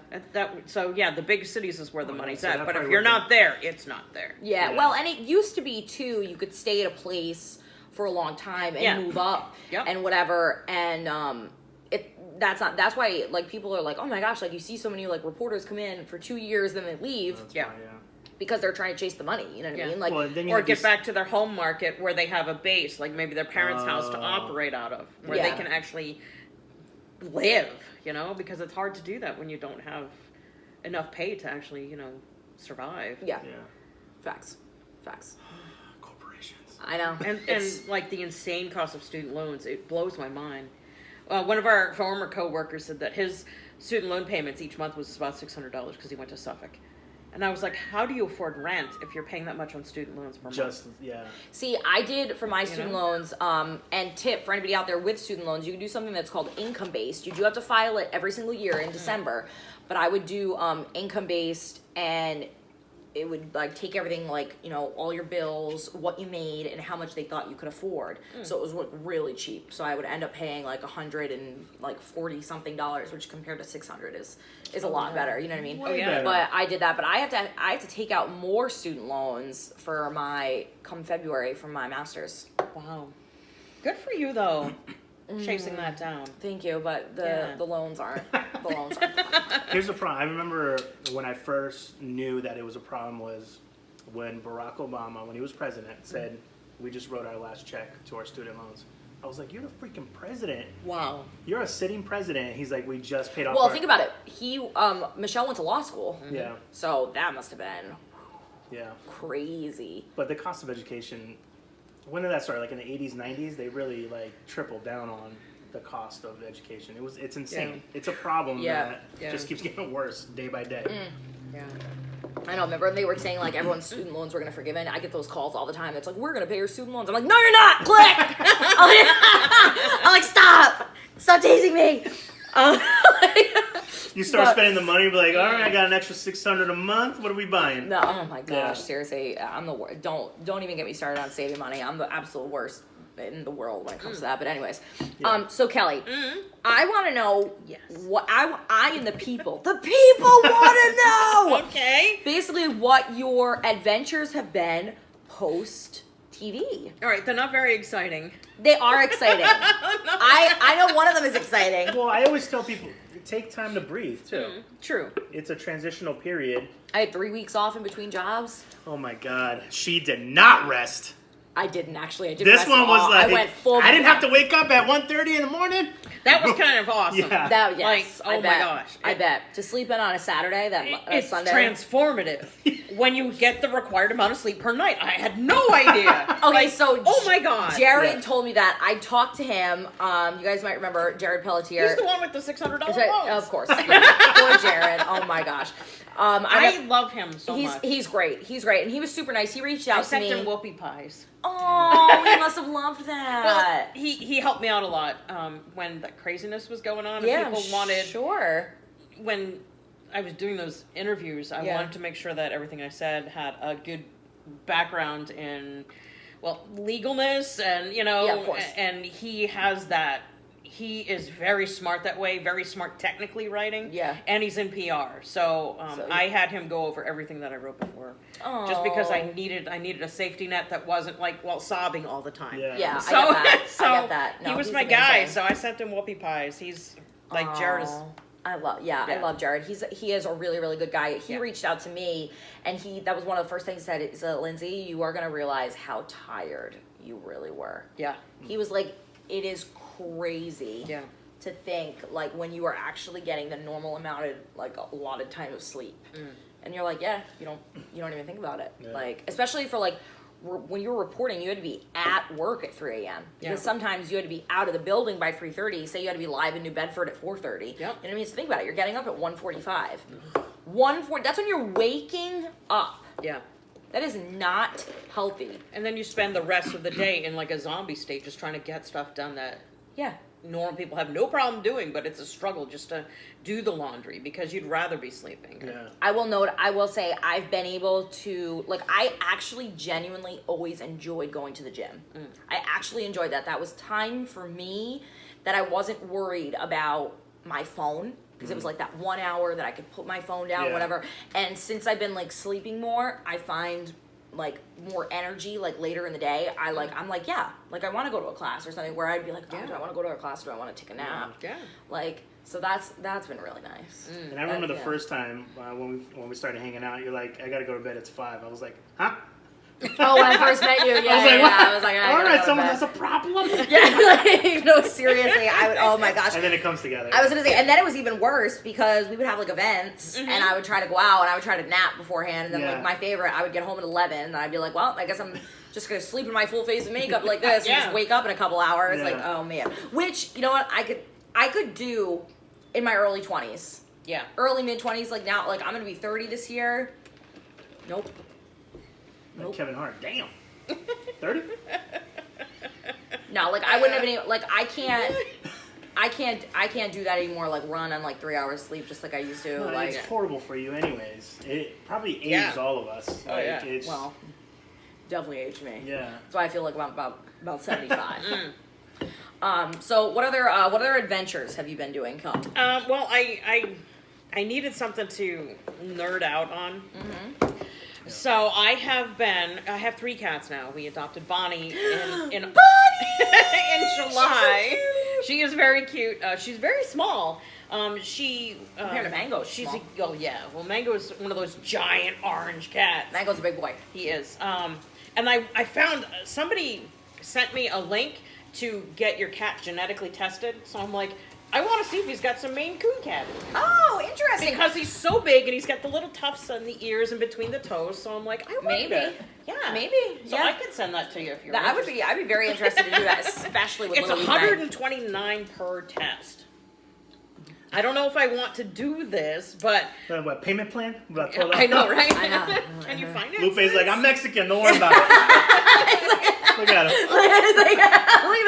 So yeah, the big cities is where the money's at. But if you're not there, it's not there. Yeah. Well, and it used to be too. You could stay at a place for a long time and move up and whatever, and that's why like people are like, oh my gosh, like you see so many like reporters come in for 2 years then they leave because they're trying to chase the money, you know what I mean, like or get back to their home market where they have a base, like maybe their parents' house to operate out of, where they can actually live, you know, because it's hard to do that when you don't have enough pay to actually, you know, survive. Facts Corporations. I know. And like the insane cost of student loans, it blows my mind. One of our former co-workers said that his student loan payments each month was about $600 because he went to Suffolk. And I was like, how do you afford rent if you're paying that much on student loans per month? See, I did for my student loans, and tip for anybody out there with student loans, you can do something that's called income-based. You do have to file it every single year in December, but I would do income-based, and it would like take everything, like, you know, all your bills, what you made, and how much they thought you could afford. So it was like really cheap. So I would end up paying like $140 something, which compared to $600 is a lot better. You know what I mean? But I did that. But I have to take out more student loans for come February for my master's. Wow, good for you though. Chasing that down. Thank you, but the loans aren't. The loans aren't. Here's the problem. I remember when I first knew that it was a problem was when Barack Obama, when he was president, said, we just wrote our last check to our student loans. I was like, you're the freaking president. Wow. You're a sitting president. He's like, we just paid off. Well, think about it. Michelle went to law school. Yeah. So that must have been crazy. But the cost of education, when did that start? Like in the 80s, 90s, they really like tripled down on the cost of education. It's insane. Yeah. It's a problem that just keeps getting worse day by day. Yeah. I know. Remember they were saying like everyone's student loans were going to forgive it. I get those calls all the time. It's like, we're going to pay your student loans. I'm like, no, you're not. Click. I'm like, stop teasing me. You start spending the money, be like, all right, I got an extra $600 a month. What are we buying? No, oh my gosh, seriously, I'm the worst. Don't even get me started on saving money. I'm the absolute worst in the world when it comes to that. But anyways, so Kelly, I want to know what I and the people want to know. Okay. Basically, what your adventures have been post TV. All right, they're not very exciting. They are exciting. I know one of them is exciting. Well, I always tell people, take time to breathe, too. True. It's a transitional period. I had 3 weeks off in between jobs. Oh, my God. She did not rest. I didn't actually. This one was like, I went full. I didn't have to wake up at 1:30 in the morning. That was kind of awesome. Yeah. That, yes, like, oh my gosh. I bet. To sleep in on a Saturday, it's Sunday. Transformative. When you get the required amount of sleep per night. I had no idea. Okay, so oh my God. Jared told me that. I talked to him. You guys might remember Jared Pelletier. He's the one with the $600 loans. Of course. Poor Jared. Oh my gosh. I love him so much. He's great. He's great. And he was super nice. He reached out to me. I sent him whoopie pies. Oh, he must have loved that. Well, he helped me out a lot when that craziness was going on. And people wanted... Sure. When I was doing those interviews, I wanted to make sure that everything I said had a good background in, legalness and, of course. And he has that. He is very smart that way, very smart technically writing. Yeah. And he's in PR. So I had him go over everything that I wrote before. Oh. Just because I needed a safety net that wasn't like, sobbing all the time. Yeah, so, I get that. So I get that. No, he was my guy, so I sent him whoopie pies. He's like Jared is... I love Jared. He is a really, really good guy. He reached out to me, and that was one of the first things he said is, Lindsay, you are going to realize how tired you really were. Yeah. He was like, it is crazy to think, like, when you are actually getting the normal amount of, like, a lot of time of sleep. And you're like, you don't even think about it. Yeah. Like, especially for, like, when you were reporting, you had to be at work at 3 a.m. Because sometimes you had to be out of the building by 3:30. Say you had to be live in New Bedford at 4:30. Yep. You know what I mean? So think about it. You're getting up at 1:45. 1:40. That's when you're waking up. Yeah. That is not healthy. And then you spend the rest of the day in like a zombie state, just trying to get stuff done that normal people have no problem doing, but it's a struggle just to do the laundry because you'd rather be sleeping. Yeah. I will say I've been able to, like, I actually genuinely always enjoyed going to the gym. I actually enjoyed that. That was time for me that I wasn't worried about my phone, because it was like that 1 hour that I could put my phone down, whatever. And since I've been like sleeping more, I find like more energy like later in the day. I'm like, yeah, like I want to go to a class or something where I'd be like, oh, do I want to go to a class? Do I want to take a nap? Yeah. Like, so that's been really nice. And I remember the first time when we started hanging out, you're like, I gotta go to bed. It's 5. I was like, huh? Oh, when I first met you, yeah, I was like, all right, someone has a problem. Yeah, like, no, seriously, oh my gosh. And then it comes together. I was gonna say, and then it was even worse because we would have like events, and I would try to go out, and I would try to nap beforehand, and then like my favorite, I would get home at 11, and I'd be like, well, I guess I'm just gonna sleep in my full face of makeup like this, and just wake up in a couple hours, like, oh man. Which, you know what, I could do in my early 20s. Yeah. Early mid 20s, like now, like I'm gonna be 30 this year. Nope. Like Kevin Hart. Damn. 30? No, like I wouldn't have been able, like I can't do that anymore, like run on like 3 hours sleep just like I used to. No, like it's horrible for you anyways. It probably aged all of us. Oh, yeah. Well, definitely aged me. Yeah. That's why I feel like I'm about 75. So what other adventures have you been doing, Come? Well, I needed something to nerd out on. So I have 3 cats now. We adopted Bonnie in Bonnie! In July. She is very cute. She's very small. Compared to Mango, she's small. Well, Mango is one of those giant orange cats. Mango's a big boy. He is. And I found somebody sent me a link to get your cat genetically tested. So I'm like, I want to see if he's got some Maine Coon cat. Oh, interesting. Because he's so big and he's got the little tufts on the ears and between the toes. So I'm like, I wonder. Maybe. Yeah. Maybe. So I could send that to you if you're interested. I'd be very interested to do that, especially with it's little $129 per test. I don't know if I want to do this, but What payment plan? I know, right? I know. Can you find it? Lupe's like, I'm Mexican. Don't worry about it. Look at him. Look at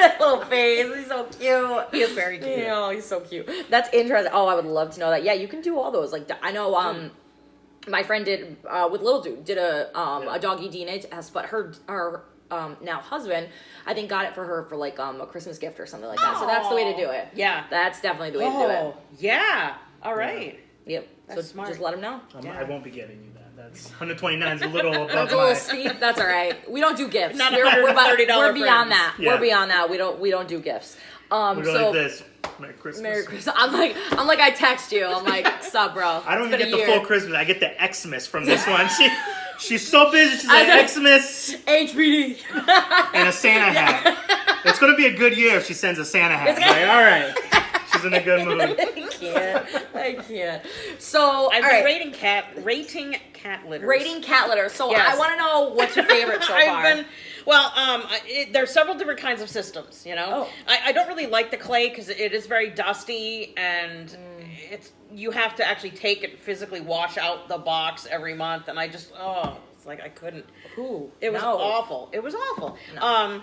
that little face. He's so cute. He is very cute. Oh, he's so cute. That's interesting. Oh, I would love to know that. Yeah, you can do all those. Like, I know, my friend did, with Little Dude, did a doggy DNA test, but her now husband, I think, got it for her for like a Christmas gift or something like that. So that's the way to do it. Yeah. That's definitely the way to do it. Yeah. All right. Yep. That's so smart. just let him know. I won't be getting you that. That's 129 is a little above That's a little steep. That's all right. We don't do gifts. Not we're $130 beyond that. Yeah. We're beyond that. We don't do gifts. We're so like this. Merry Christmas. Merry Christmas. I'm like I text you. I'm like, sup, bro. I don't It's even been get a the year. full Christmas. I get the Xmas from this one. She's so busy. She's like, Xmas HBD. and a Santa hat. It's going to be a good year if she sends a Santa hat. Like, all right. She's in a good mood. I can't. So, I've all been right. rating cat litters. Rating cat litter. So Yes. I want to know what's your favorite so far. There's several different kinds of systems, you know? Oh. I don't really like the clay because it is very dusty and you have to actually take it, physically wash out the box every month, and it's like I couldn't. Ooh, It was awful. It was awful. No.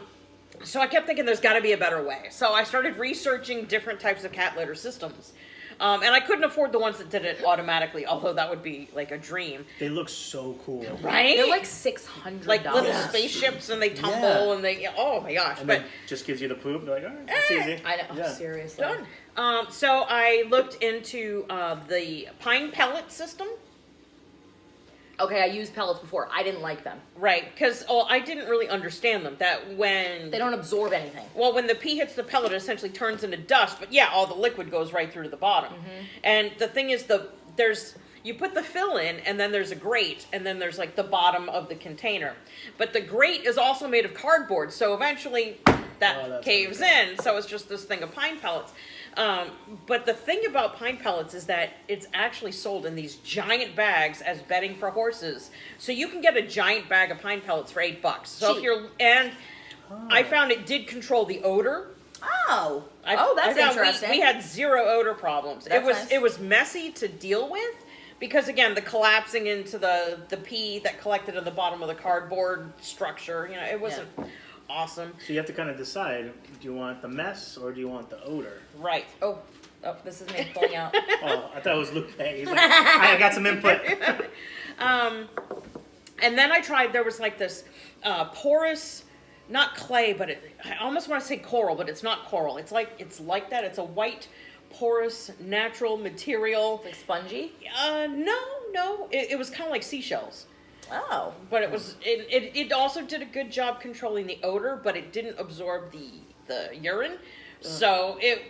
So I kept thinking there's got to be a better way. So I started researching different types of cat litter systems. And I couldn't afford the ones that did it automatically, although that would be like a dream. They look so cool. Right? They're like $600. Like little spaceships, and they tumble, and they, oh my gosh. And but then just gives you the poop. They're like, all right, that's easy. I know. Yeah. Seriously. done. So I looked into the pine pellet system. Okay, I used pellets before. I didn't like them. Right, because I didn't really understand them. That when They don't absorb anything. well, when the pee hits the pellet, it essentially turns into dust. But yeah, all the liquid goes right through to the bottom. And the thing is, you put the fill in, and then there's a grate, and then there's like the bottom of the container. But the grate is also made of cardboard, so eventually that caves in. So it's just this thing of pine pellets. But the thing about pine pellets is that it's actually sold in these giant bags as bedding for horses. So you can get a giant bag of pine pellets for $8. So Cheap. I found it did control the odor. Oh. That's I found interesting. We had zero odor problems. That's nice. It was messy to deal with because again, the collapsing into the pee that collected at the bottom of the cardboard structure, it wasn't awesome. So you have to kind of decide, do you want the mess or do you want the odor? Right. Oh, this is me pulling out. Oh, I thought it was Lupe. He's like, I got some input. And then I tried, there was like this porous, not clay, but I almost want to say coral, but it's not coral. It's like that. It's a white, porous, natural material. Like spongy? No. It was kind of like seashells. Oh. But it also did a good job controlling the odor, but it didn't absorb the urine. So it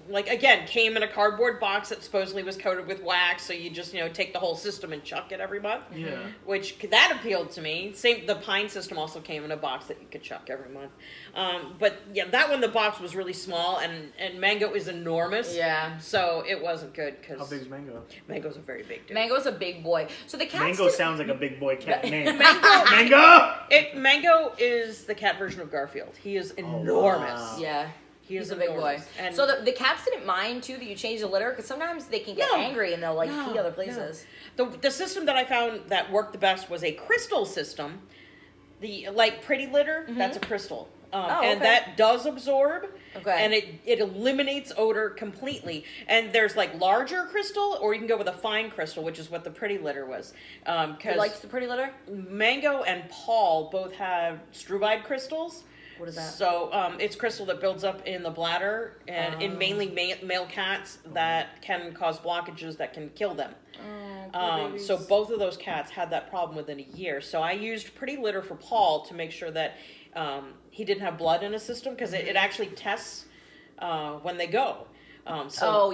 like, again, came in a cardboard box that supposedly was coated with wax, so you just, take the whole system and chuck it every month. Yeah. Which, that appealed to me. The Pine system also came in a box that you could chuck every month. But, yeah, that one, the box was really small, and Mango is enormous. Yeah. So it wasn't good. How big is Mango? Mango's a very big dude. Mango's a big boy. So the cat Mango sounds like a big boy cat name. Mango! Mango! Mango is the cat version of Garfield. He is enormous. Wow. Yeah. He's a big boy. And so the cats didn't mind, too, that you changed the litter? Because sometimes they can get angry and they'll, pee other places. No. The system that I found that worked the best was a crystal system. The, Pretty Litter, that's a crystal. And that does absorb. Okay. And it eliminates odor completely. And there's, larger crystal, or you can go with a fine crystal, which is what the Pretty Litter was. You liked the Pretty Litter? Mango and Paul both have struvide crystals. What is that? So it's crystal that builds up in the bladder and in mainly male cats that can cause blockages that can kill them. So both of those cats had that problem within a year. So I used Pretty Litter for Paul to make sure that he didn't have blood in his system, because it actually tests when they go.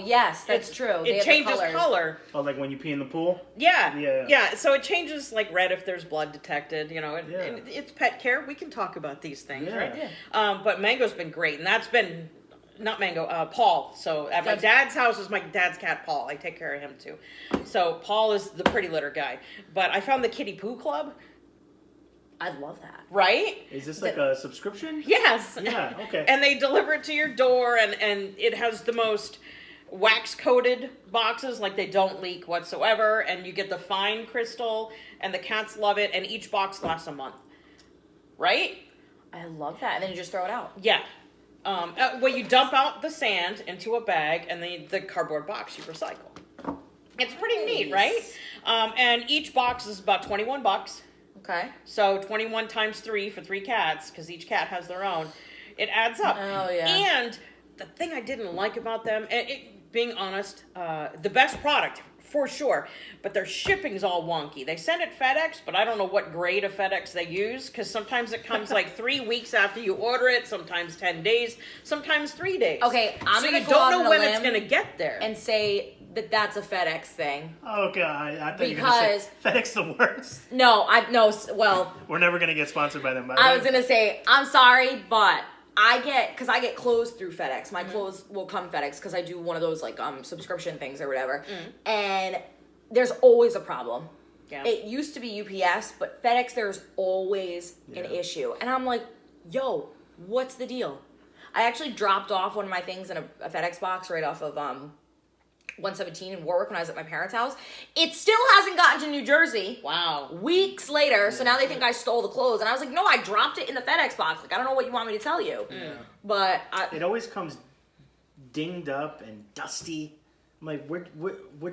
Yes, that's true. It changes color. Oh, like when you pee in the pool? Yeah. So it changes red if there's blood detected. It's pet care. We can talk about these things, right? Yeah. But Mango's been great, and that's been not Mango, Paul. So at my dad's house is my dad's cat, Paul. I take care of him too. So Paul is the Pretty Litter guy. But I found the Kitty Poo Club. I love that. Right? Is this like a subscription? Yes. Yeah, okay. And they deliver it to your door, and it has the most wax-coated boxes, they don't leak whatsoever, and you get the fine crystal, and the cats love it, and each box lasts a month. Right? I love that. And then you just throw it out. Yeah. You dump out the sand into a bag, and then the cardboard box you recycle. It's pretty neat, right? And each box is about $21. Okay. So 21 times 3 for 3 cats, because each cat has their own. It adds up. Oh, yeah. And the thing I didn't like about them, being honest, the best product, for sure, but their shipping's all wonky. They send it FedEx, but I don't know what grade of FedEx they use, because sometimes it comes 3 weeks after you order it, sometimes 10 days, sometimes 3 days. Okay, I'm going to go don't out know on a when limb it's going to get there. and say that's a FedEx thing. Oh, God. I thought you were going to say FedEx the worst. No, well... We're never going to get sponsored by them, by the I way. was going to say, I'm sorry, but I get clothes through FedEx. My clothes will come FedEx because I do one of those subscription things or whatever. And there's always a problem. Yeah. It used to be UPS, but FedEx, there's always an issue. And I'm like, yo, what's the deal? I actually dropped off one of my things in a FedEx box right off of 117 in Warwick when I was at my parents' house. It still hasn't gotten to New Jersey. Wow. Weeks later, so now they think I stole the clothes. And I was like, no, I dropped it in the FedEx box. I don't know what you want me to tell you. Yeah. But it always comes dinged up and dusty. I'm like, where'd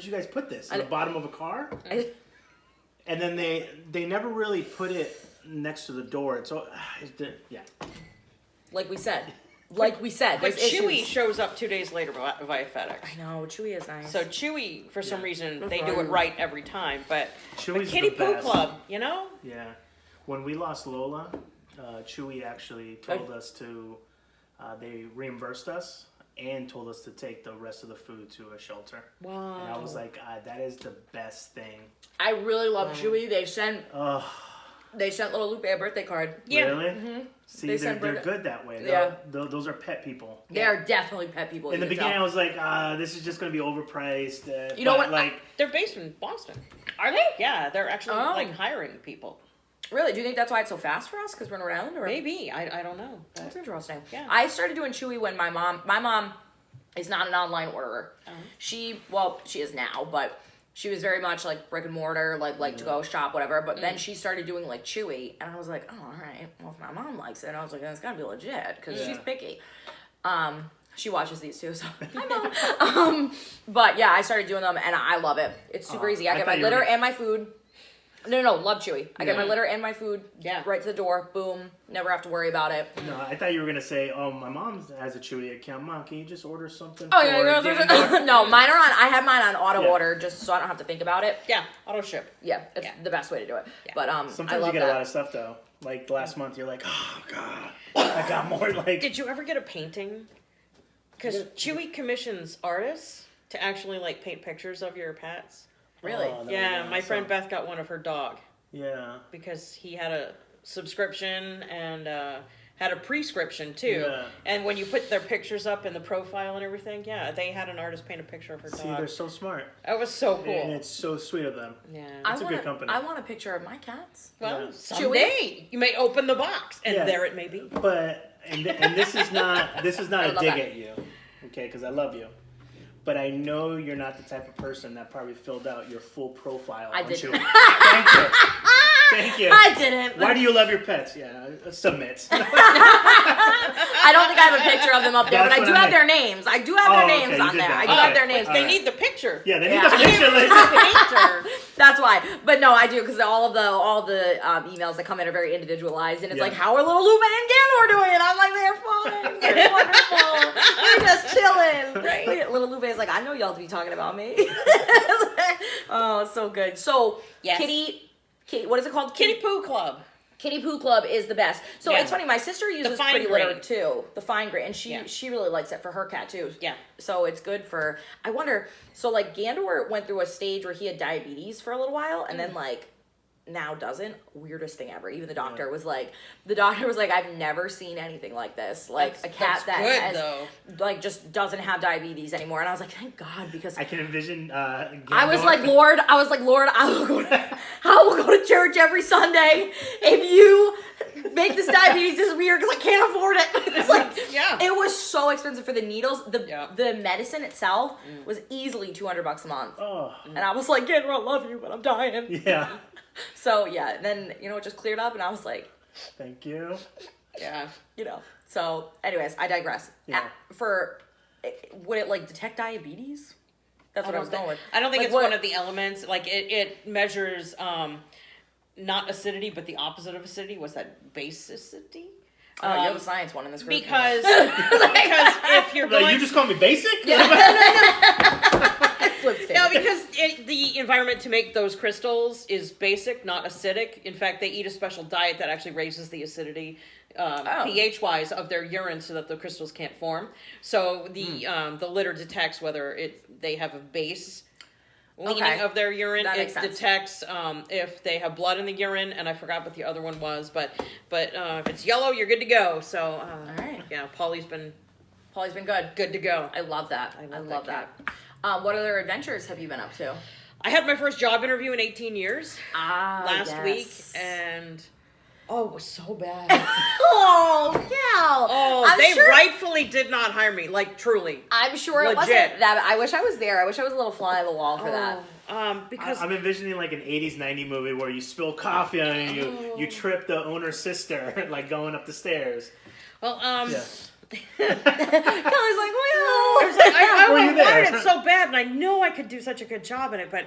you guys put this? In the bottom of a car? And then they never really put it next to the door. So, yeah. Like we said. But Chewy shows up 2 days later via FedEx. I know, Chewy is nice. So Chewy, for some reason, they do it right every time. But Chewy's Kitty the Poo best. Club, Yeah. When we lost Lola, Chewy actually told us to, they reimbursed us and told us to take the rest of the food to a shelter. Wow. And I was like, that is the best thing. I really love Chewy. They sent little Lupe a birthday card. Yeah. Really? Mm-hmm. See, they're good that way. Yeah. Those are pet people. They are definitely pet people. In the beginning, I was like, this is just going to be overpriced. You know what? They're based in Boston. Are they? Yeah, they're actually hiring people. Really? Do you think that's why it's so fast for us? Because we're around? Or? Maybe. I don't know. That's interesting. Yeah. I started doing Chewy when my mom is not an online orderer. Uh-huh. She is now, but She was very much like brick and mortar, like to go shop, whatever. But then she started doing like Chewy, and I was like, oh, all right. Well, if my mom likes it, and I was like, it's gotta be legit because she's picky. She watches these too, so hi mom. But yeah, I started doing them, and I love it. It's super easy. I get my litter and my food. No, love Chewy. I get my litter and my food right to the door. Boom. Never have to worry about it. No, I thought you were going to say, oh, my mom has a Chewy account. Mom, can you just order something? Oh, yeah. No, mine are on, I have mine on auto order just so I don't have to think about it. Yeah, auto ship. Yeah, it's the best way to do it. Yeah. But sometimes I love you get a lot of stuff, though. Like last month, you're like, oh, God, I got more. Like, did you ever get a painting? Because Chewy commissions artists to actually, like, paint pictures of your pets. Really? Oh, Yeah, my friend Beth got one of her dog. Yeah. Because he had a subscription and had a prescription too. Yeah. And when you put their pictures up in the profile and everything, they had an artist paint a picture of her dog. See, they're so smart. That was so cool. And it's so sweet of them. Yeah. It's a good company. I want a picture of my cats. Well, someday you may open the box and there it may be. But and this is not a dig at you, okay? Because I love you. But I know you're not the type of person that probably filled out your full profile. I didn't. Thank you. Thank you. I didn't. Why do you love your pets? Yeah, submit. I don't think I have a picture of them up there, but I do have their names. I do have their names on there. I do have their names. They need the picture. Yeah, they need the picture. That's why. But no, I do because all the emails that come in are very individualized, and it's like, how are little Lupe and Gandor doing? And I'm like, they're fine. They're wonderful. They're just chilling. Right. Little Lupe is like, I know y'all to be talking about me. Oh, it's so good. So, Kitty, what is it called? Kitty Poo Club. Kitty Poo Club is the best. So it's funny. My sister uses Pretty Litter too, the fine grain, and she really likes it for her cat too. Yeah. So it's good for. I wonder. So like Gandor went through a stage where he had diabetes for a little while, and then like now doesn't. Weirdest thing ever. Even the doctor was like, I've never seen anything like this. Like a cat that has like just doesn't have diabetes anymore. And I was like, thank God, because I can envision. I was like, Lord, I will go to church every Sunday if you make this diabetes disappear because I can't afford it. It's like, it was so expensive for the needles. The medicine itself was easily $200 a month. Oh. And I was like, Gandor, I love you, but I'm dying. Yeah. So then it just cleared up, and I was like, thank you. Yeah. So anyways, I digress. Yeah. Would it like detect diabetes? That's what I was going with. I don't think it's one of the elements. Like it measures not acidity, but the opposite of acidity. What's that? Basicity? Oh, you're the science one in this group. Because if you're going, you just call me basic? Yeah. No, because the environment to make those crystals is basic, not acidic. In fact, they eat a special diet that actually raises the acidity pH-wise of their urine so that the crystals can't form. So the litter detects whether they have a base leaning of their urine. It detects if they have blood in the urine, and I forgot what the other one was, but if it's yellow, you're good to go. So all right. Yeah, Polly's been good. Good to go. I love that. I love that. What other adventures have you been up to? I had my first job interview in 18 years last week, and it was so bad. They rightfully did not hire me, like truly. I'm sure it wasn't that. I wish I was there. I wish I was a little fly on the wall for that. Because I'm envisioning like an 80s, 90s movie where you spill coffee on it and you trip the owner's sister, like going up the stairs. Well, Kelly's like, well. I wanted it so bad, and I know I could do such a good job in it, but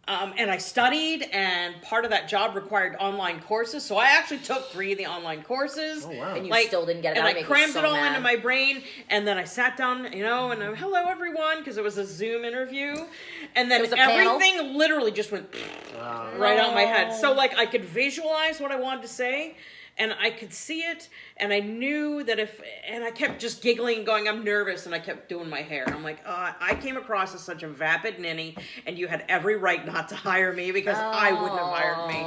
and I studied, and part of that job required online courses, so I actually took 3 of the online courses. Oh, wow. And you still didn't get it. And I crammed it all into my brain, and then I sat down, and hello everyone, because it was a Zoom interview, and then everything literally just went right out my head. So like I could visualize what I wanted to say, and I could see it, and I knew that and I kept just giggling and going, I'm nervous, and I kept doing my hair. And I'm like, I came across as such a vapid ninny, and you had every right not to hire me because I wouldn't have hired me.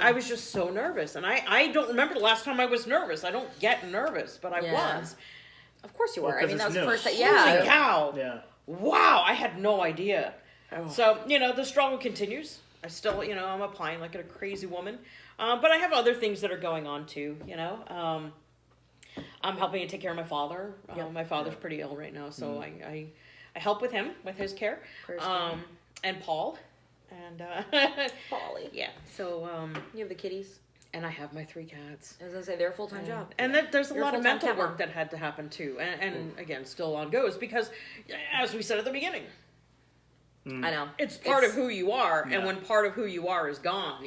I was just so nervous, and I don't remember the last time I was nervous. I don't get nervous, but I was. Of course you were. I mean, that was the first time. Holy cow. Yeah. Wow, I had no idea. Oh. So, the struggle continues. I still, I'm applying like a crazy woman. But I have other things that are going on too, I'm helping to take care of my father. My father's pretty ill right now, so I help with him, with his care. And Paul. And, Paulie. Yeah. So, You have the kitties? and I have my 3 cats. As I say, they're a full-time job. And there's a You're a lot of full-time mental cat work mom. that had to happen too. And again, still on goes because, as we said at the beginning, I know. it's part of who you are. Yeah. And when part of who you are is gone,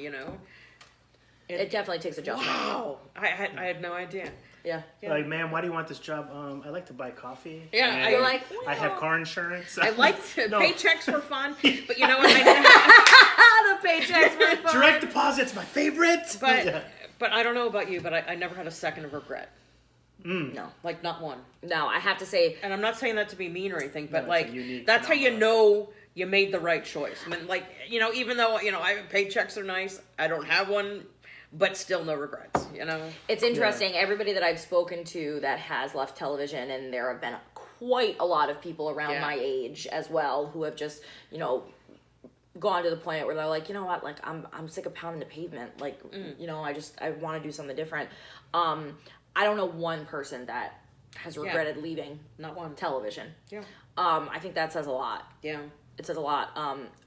It definitely takes adjustment. wow. I had no idea. Yeah. Like, man, why do you want this job? I like to buy coffee. Yeah, and You're like, I have car insurance. I liked No. paychecks were fun, but you know what? I the paychecks were fun. Direct deposit's my favorite. but I don't know about you, but I never had a second of regret. No. Like, not one. No, I have to say, And I'm not saying that to be mean or anything, but No, it's like a unique that's how you phenomenon. know you made the right choice. I mean, like, even though paychecks are nice, I don't have one, but still no regrets. it's interesting. Everybody that I've spoken to that has left television, and there have been quite a lot of people around Yeah. my age as well who have just, gone to the point where they're like, you know what, like I'm sick of pounding the pavement. Like, I want to do something different. I don't know one person that has regretted leaving Not one. television. Yeah. I think that says a lot. Yeah. It says a lot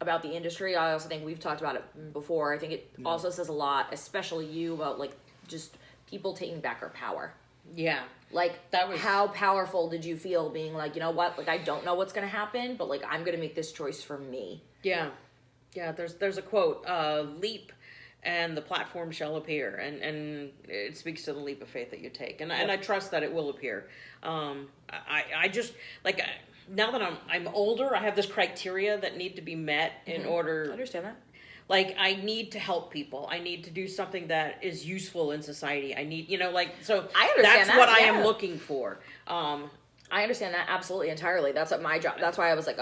about the industry. I also think we've talked about it before. I think it also says a lot, especially you, about like just people taking back our power. Yeah. Like, That was- how powerful did you feel being like, you know what, like I don't know what's gonna happen, but like I'm gonna make this choice for me. Yeah. Yeah. There's a quote, leap and the platform shall appear. And it speaks to the leap of faith that you take. And I trust that it will appear. I just like, now that I'm older, I have this criteria that need to be met in I order. understand that. Like, I need to help people. I need to do something that is useful in society. I need, so I understand that's that, what I yeah. am looking for. I understand that absolutely entirely. That's what my job. That's why I was like,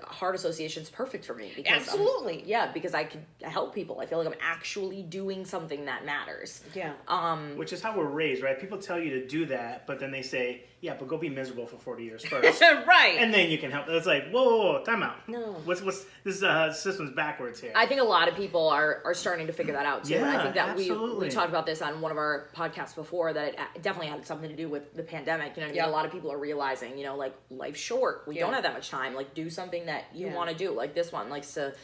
heart association's perfect for me because Absolutely. because I could help people. I feel like I'm actually doing something that matters. Yeah. Which is how we're raised, right? People tell you to do that, but then they say, yeah, but go be miserable for 40 years first. Right. And then you can help. It's like, whoa, time out. No. What's this system's backwards here. I think a lot of people are starting to figure that out too. And I Yeah, think that absolutely. we talked about this on one of our podcasts before, that it definitely had something to do with the pandemic. You know what I mean? Yeah. A lot of people are realizing, like, life's short. We Yeah. don't have that much time. Like, do something that you Yeah. want to do. Like this one likes to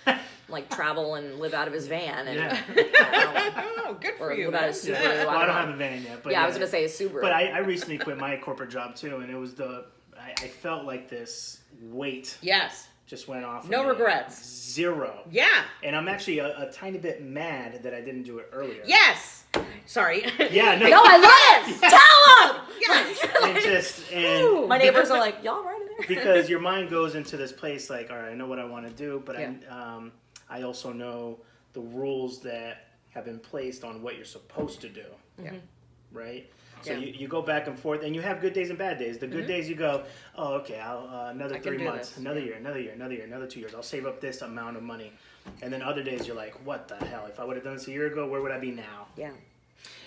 like travel and live out of his van and Yeah. Oh, good or for you. live out man. of his Subaru. Well, I don't know. have a van yet. But I was gonna say a Subaru. But I recently quit my corporate job too, and it was I felt like this weight Yes. just went off. No of me. regrets. Zero. Yeah. And I'm actually a tiny bit mad that I didn't do it earlier. Yes. Sorry. Yeah. No. No, I love it. Tell him. Yes. and My neighbors are like, y'all right in there. because your mind goes into this place like, all right, I know what I want to do, but Yeah. I also know the rules that have been placed on what you're supposed to do. Yeah. Right? So Yeah. you go back and forth, and you have good days and bad days. The good days you go, oh, okay, I'll another I can 3 do months, this. another year, another 2 years. I'll save up this amount of money. And then other days you're like, what the hell? If I would have done this a year ago, where would I be now? Yeah.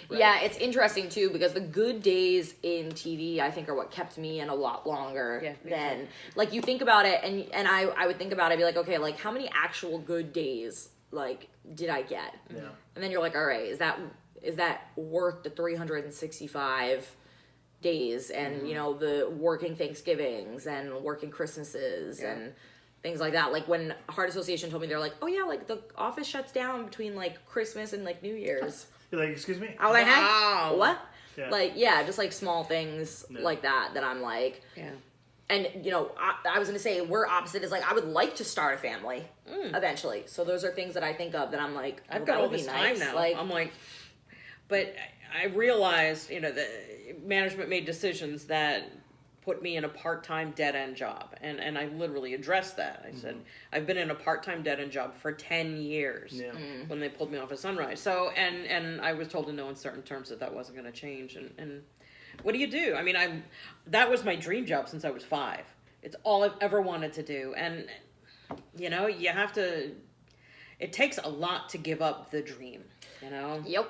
Right. Yeah, it's interesting too because the good days in TV, I think, are what kept me in a lot longer Yeah, me than like you think about it, and I would think about it, be like, okay, like how many actual good days like did I get? Yeah. And then you're like, all right, is that worth the 365 days and the working Thanksgivings and working Christmases and things like that? Like when Heart Association told me, they're like, oh yeah, like the office shuts down between like Christmas and like New Year's. You're like, excuse me? I was like, hey, Wow. what? Yeah. Like, yeah, just like small things Yeah. like that I'm like, Yeah. and I was gonna say we're opposite is like I would like to start a family eventually. So those are things that I think of that I'm like, I've well, got that all would be this nice. time now. Like, I'm like, but I realized, the management made decisions that put me in a part-time dead-end job. And I literally addressed that. I said, I've been in a part-time dead-end job for 10 years Yeah. when they pulled me off of Sunrise. So, and I was told in no uncertain terms that wasn't going to change. And what do you do? I mean, that was my dream job since I was 5. It's all I've ever wanted to do. And, you have to, it takes a lot to give up the dream, yep,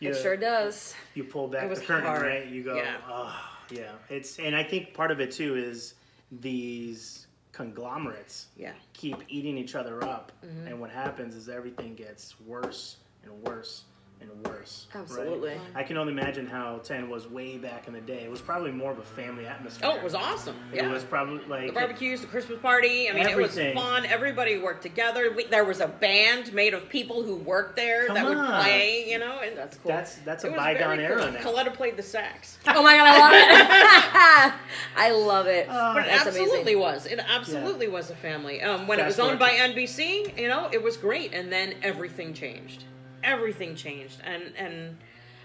Yeah. it sure does. You pull It back was the curtain, hard. right? You go, Yeah. oh, yeah. And I think part of it too is these conglomerates Yeah. keep eating each other up, and what happens is everything gets worse and worse and worse. Absolutely. Right? I can only imagine how 10 was way back in the day. It was probably more of a family atmosphere. Oh, it was awesome. It was probably like the barbecues, the Christmas party. I mean, everything. It was fun. Everybody worked together. There was a band made of people who worked there that would play. You know, and that's cool. That's a bygone era now. Coletta played the sax. Oh my god, I love it. I love it. But it absolutely was. It absolutely was a family. When it was owned by NBC, you know, it was great, and then everything changed. Everything changed, and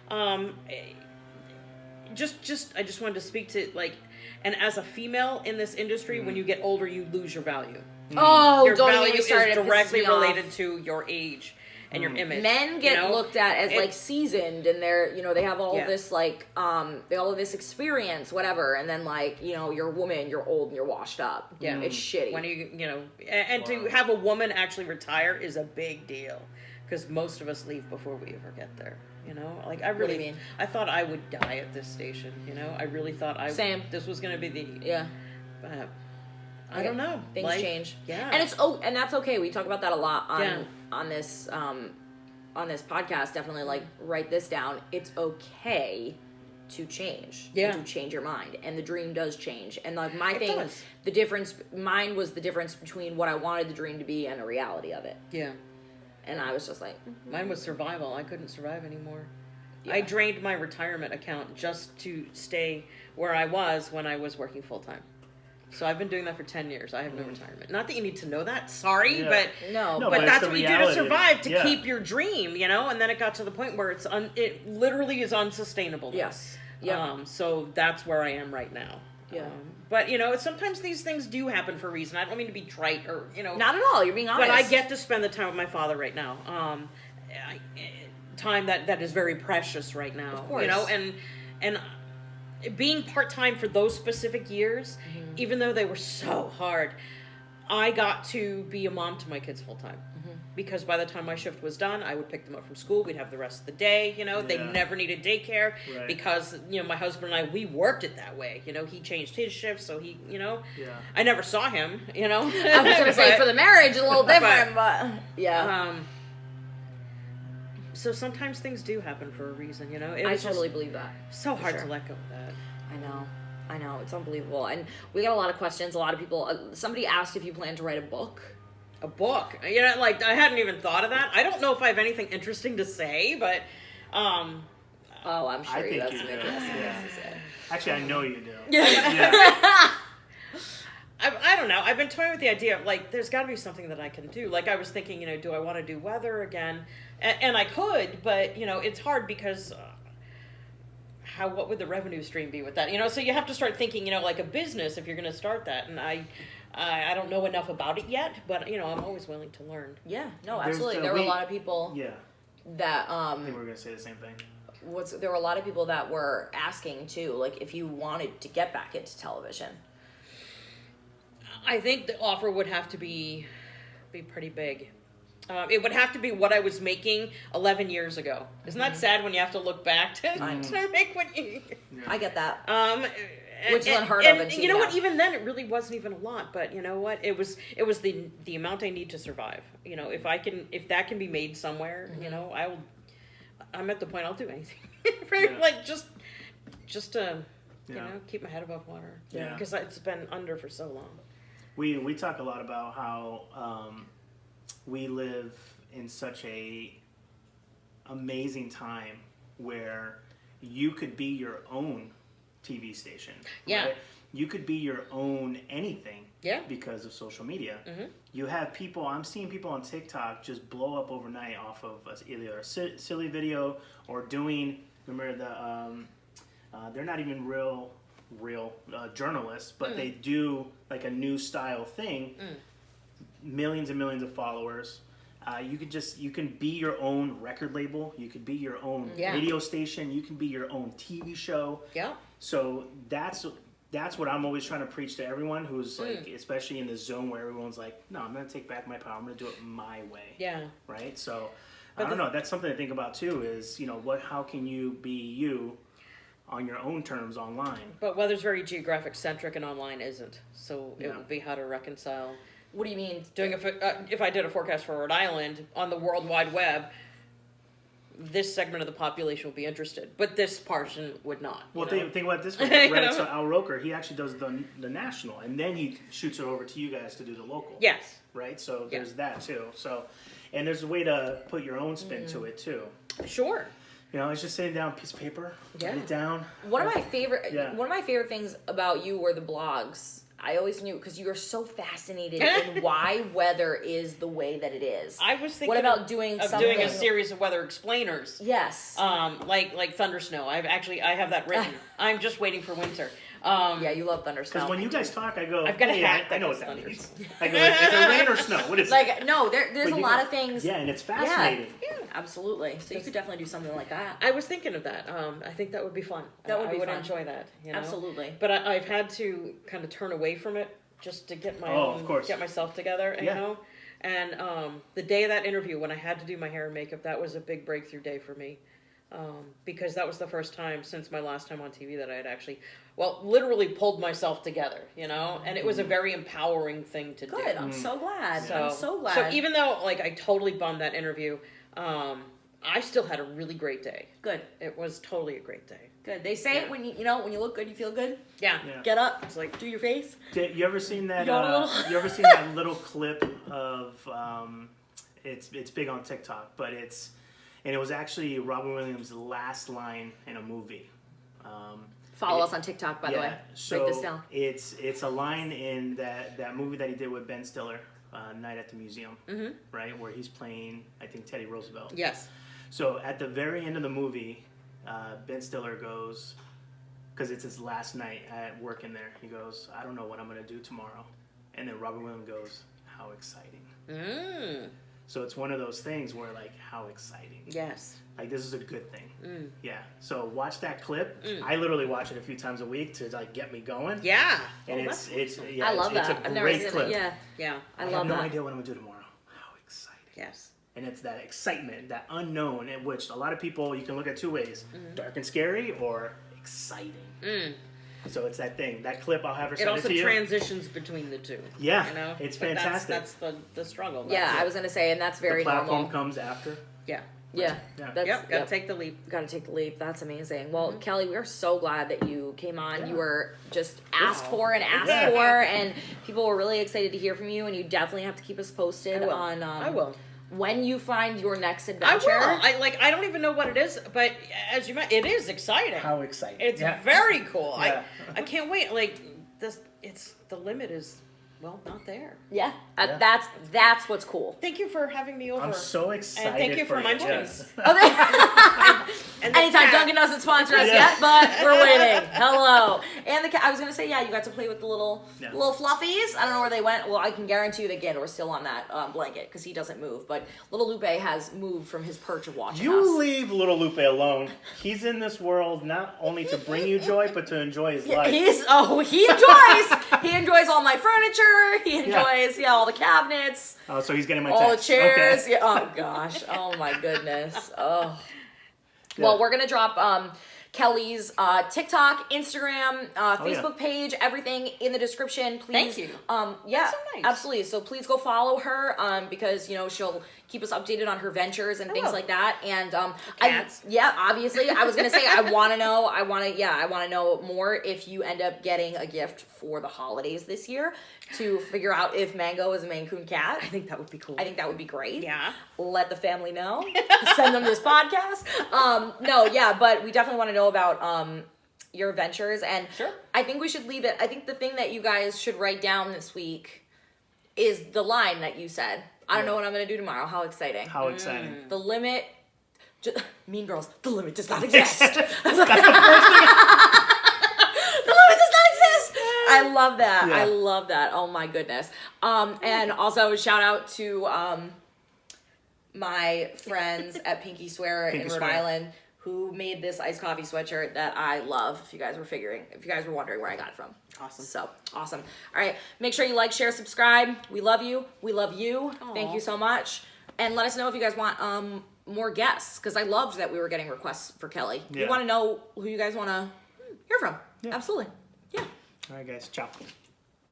I just wanted to speak to, like, and as a female in this industry, when you get older, you lose your value. Oh, Your don't value get me started. is directly related to your age and your image. Men get looked at as like seasoned, and they're, you know, they have all this like they all of this experience, whatever, and then like, you know, you're a woman, you're old and you're washed up. Yeah, it's shitty. When you know, and to have a woman actually retire is a big deal, because most of us leave before we ever get there. You know, like I really, I thought I would die at this station. You know, I really thought this was going to be the but I don't know. Things change. Yeah, and that's okay. We talk about that a lot on this podcast. Definitely, like, write this down. It's okay to change. And to change your mind, and the dream does change. And like mine was the difference between what I wanted the dream to be and the reality of it. Yeah. And I was just like... Mine was survival. I couldn't survive anymore. Yeah. I drained my retirement account just to stay where I was when I was working full-time. So I've been doing that for 10 years. I have no retirement. Not that you need to know that. Sorry, but that's what you do to survive, to keep your dream, you know? And then it got to the point where it literally is unsustainable. Yes. Yeah. So that's where I am right now. Yeah. But, you know, sometimes these things do happen for a reason. I don't mean to be trite or, you know. Not at all. You're being honest. But I get to spend the time with my father right now. Time that is very precious right now. Of course. You know, and being part-time for those specific years, even though they were so hard, I got to be a mom to my kids full-time. Because by the time my shift was done, I would pick them up from school. We'd have the rest of the day, you know. They never needed daycare because, you know, my husband and I, we worked it that way. You know, he changed his shift, so he, you know. Yeah. I never saw him, you know. I was going to say, for the marriage, a little different, but yeah. So sometimes things do happen for a reason, you know. I totally believe that. So hard to let go of that. I know. It's unbelievable. And we got a lot of questions. A lot of people, somebody asked if you plan to write a book. A book, you know, like I hadn't even thought of that. I don't know if I have anything interesting to say, but oh, I'm sure I that's think you do. to say. Actually, I know you do. I don't know. I've been toying with the idea of, like, there's got to be something that I can do. Like, I was thinking, you know, do I want to do weather again? And I could, but, you know, it's hard because what would the revenue stream be with that? You know, so you have to start thinking, you know, like a business if you're going to start that. And I don't know enough about it yet, but, you know, I'm always willing to learn. Yeah, no, absolutely. There were a lot of people that... I think we were going to say the same thing. There were a lot of people that were asking, too, like, if you wanted to get back into television. I think the offer would have to be pretty big. It would have to be what I was making 11 years ago. Isn't that sad when you have to look back to make what you... I get that. Which is unheard of. And you know what? Even then, it really wasn't even a lot. But you know what? It was the amount I need to survive. You know, if that can be made somewhere, you know, I'm at the point I'll do anything. Like just to you know, keep my head above water. Yeah. Because it's been under for so long. We talk a lot about how we live in such a amazing time where you could be your own TV station. Yeah. Right? You could be your own anything. Yeah. Because of social media. You have people, I'm seeing people on TikTok just blow up overnight off of either a silly video or doing, remember they're not even real journalists, but they do like a new style thing. Millions and millions of followers. You can be your own record label. You could be your own radio station. You can be your own TV show. Yeah. So that's what I'm always trying to preach to everyone who's like, especially in this zone where everyone's like, no, I'm going to take back my power. I'm going to do it my way. Yeah. Right. So I don't know. That's something to think about too. Is, you know, how can you be you on your own terms online? But weather's very geographic centric and online isn't. So it would be how to reconcile. What do you mean? Doing if I did a forecast for Rhode Island on the World Wide Web, this segment of the population will be interested, but this portion would not. Well, think about it this way, right? So Al Roker, he actually does the national, and then he shoots it over to you guys to do the local. Yes. Right? So there's that too. So, and there's a way to put your own spin to it too. Sure. You know, it's just sitting down a piece of paper, write it down. One of my favorite things about you were the blogs. I always knew, because you are so fascinated in why weather is the way that it is. I was thinking what about doing a series of weather explainers. Yes. Like thunder snow. I have that written. I'm just waiting for winter. Yeah, you love thunder snow. Because when you guys talk, I go, I've got a hat. I know what that means. I go, is it rain or snow? What is it? No, there's a lot of things. Yeah, and it's fascinating. Yeah, absolutely. So you could definitely do something like that. I was thinking of that. I think that would be fun. I would enjoy that. You know? Absolutely. But I've had to kind of turn away from it just to get get myself together. You know. And the day of that interview, when I had to do my hair and makeup, that was a big breakthrough day for me. Because that was the first time since my last time on TV that I had actually, literally pulled myself together, you know? And it was a very empowering thing to do. Good, I'm so glad. I'm so glad. So even though, I totally bummed that interview, I still had a really great day. Good. It was totally a great day. Good. They say when you look good, you feel good. Yeah. Get up. It's like, do your face. You ever seen that? You ever seen that little clip of? It's big on TikTok, but it was actually Robin Williams' last line in a movie. Follow us on TikTok, by the way. So write this down. It's a line in that movie that he did with Ben Stiller, Night at the Museum, right, where he's playing, I think, Teddy Roosevelt. Yes. So at the very end of the movie, Ben Stiller goes, because it's his last night at work in there, he goes, I don't know what I'm going to do tomorrow. And then Robin Williams goes, how exciting. So it's one of those things where, how exciting. Yes. This is a good thing. Yeah. So watch that clip. I literally watch it a few times a week to get me going. Yeah. And I love that. It's a great clip. Yeah. I have love no that. idea what I'm gonna do tomorrow. How exciting. Yes. And it's that excitement, that unknown, in which a lot of people, you can look at two ways: dark and scary, or exciting. So it's that thing. That clip, I'll have her send it to you. It also transitions between the two. Yeah, you know? it's fantastic. That's the struggle. I was going to say, and that's very normal. The platform comes after. Yeah. Yeah. Gotta take the leap. Gotta take the leap. That's amazing. Well, Kelly, we are so glad that you came on. Yeah. You were just asked for, and people were really excited to hear from you, and you definitely have to keep us posted on... I will. When you find your next adventure. I will. I don't even know what it is, but as you mentioned, it is exciting. How exciting. It's very cool. Yeah. I can't wait. The limit is, not there. Yeah. That's what's cool. Thank you for having me over. I'm so excited. And thank you for munchies. And anytime Dunkin' doesn't sponsor us yet, but we're waiting. Hello. And I was going to say, you got to play with the little fluffies. I don't know where they went. Well, I can guarantee you that Gator's still on that blanket because he doesn't move. But little Lupe has moved from his perch of watching us. You leave little Lupe alone. He's in this world not only to bring you joy, but to enjoy his life. He enjoys. He enjoys all my furniture. He enjoys all the cabinets. Oh, so he's getting my all text. The chairs. Okay. Yeah. Oh gosh. Oh my goodness. Oh. Well, we're gonna drop Kelly's TikTok, Instagram, Facebook page, everything in the description. Please. Thank you. Yeah, so nice. Absolutely. So please go follow her because she'll keep us updated on her ventures and things like that. And cats. Obviously, I was gonna say I want to know more if you end up getting a gift for the holidays this year to figure out if Mango is a Maine Coon cat. I think that would be cool. I think that would be great. Yeah. Let the family know. Send them this podcast. But we definitely want to know about your adventures. And sure. I think we should leave it. I think the thing that you guys should write down this week is the line that you said. I don't know what I'm going to do tomorrow. How exciting. How exciting. The limit... Mean Girls. The limit does not exist. That's the first thing. I love that. Yeah. I love that. Oh my goodness. And also shout out to my friends at Pinky Swear in Rhode Island who made this iced coffee sweatshirt that I love. If you guys were wondering where I got it from. Awesome. So awesome. All right. Make sure you like, share, subscribe. We love you. We love you. Aww. Thank you so much. And let us know if you guys want more guests because I loved that we were getting requests for Kelly. Yeah. We want to know who you guys want to hear from. Yeah. Absolutely. Yeah. All right, guys. Ciao.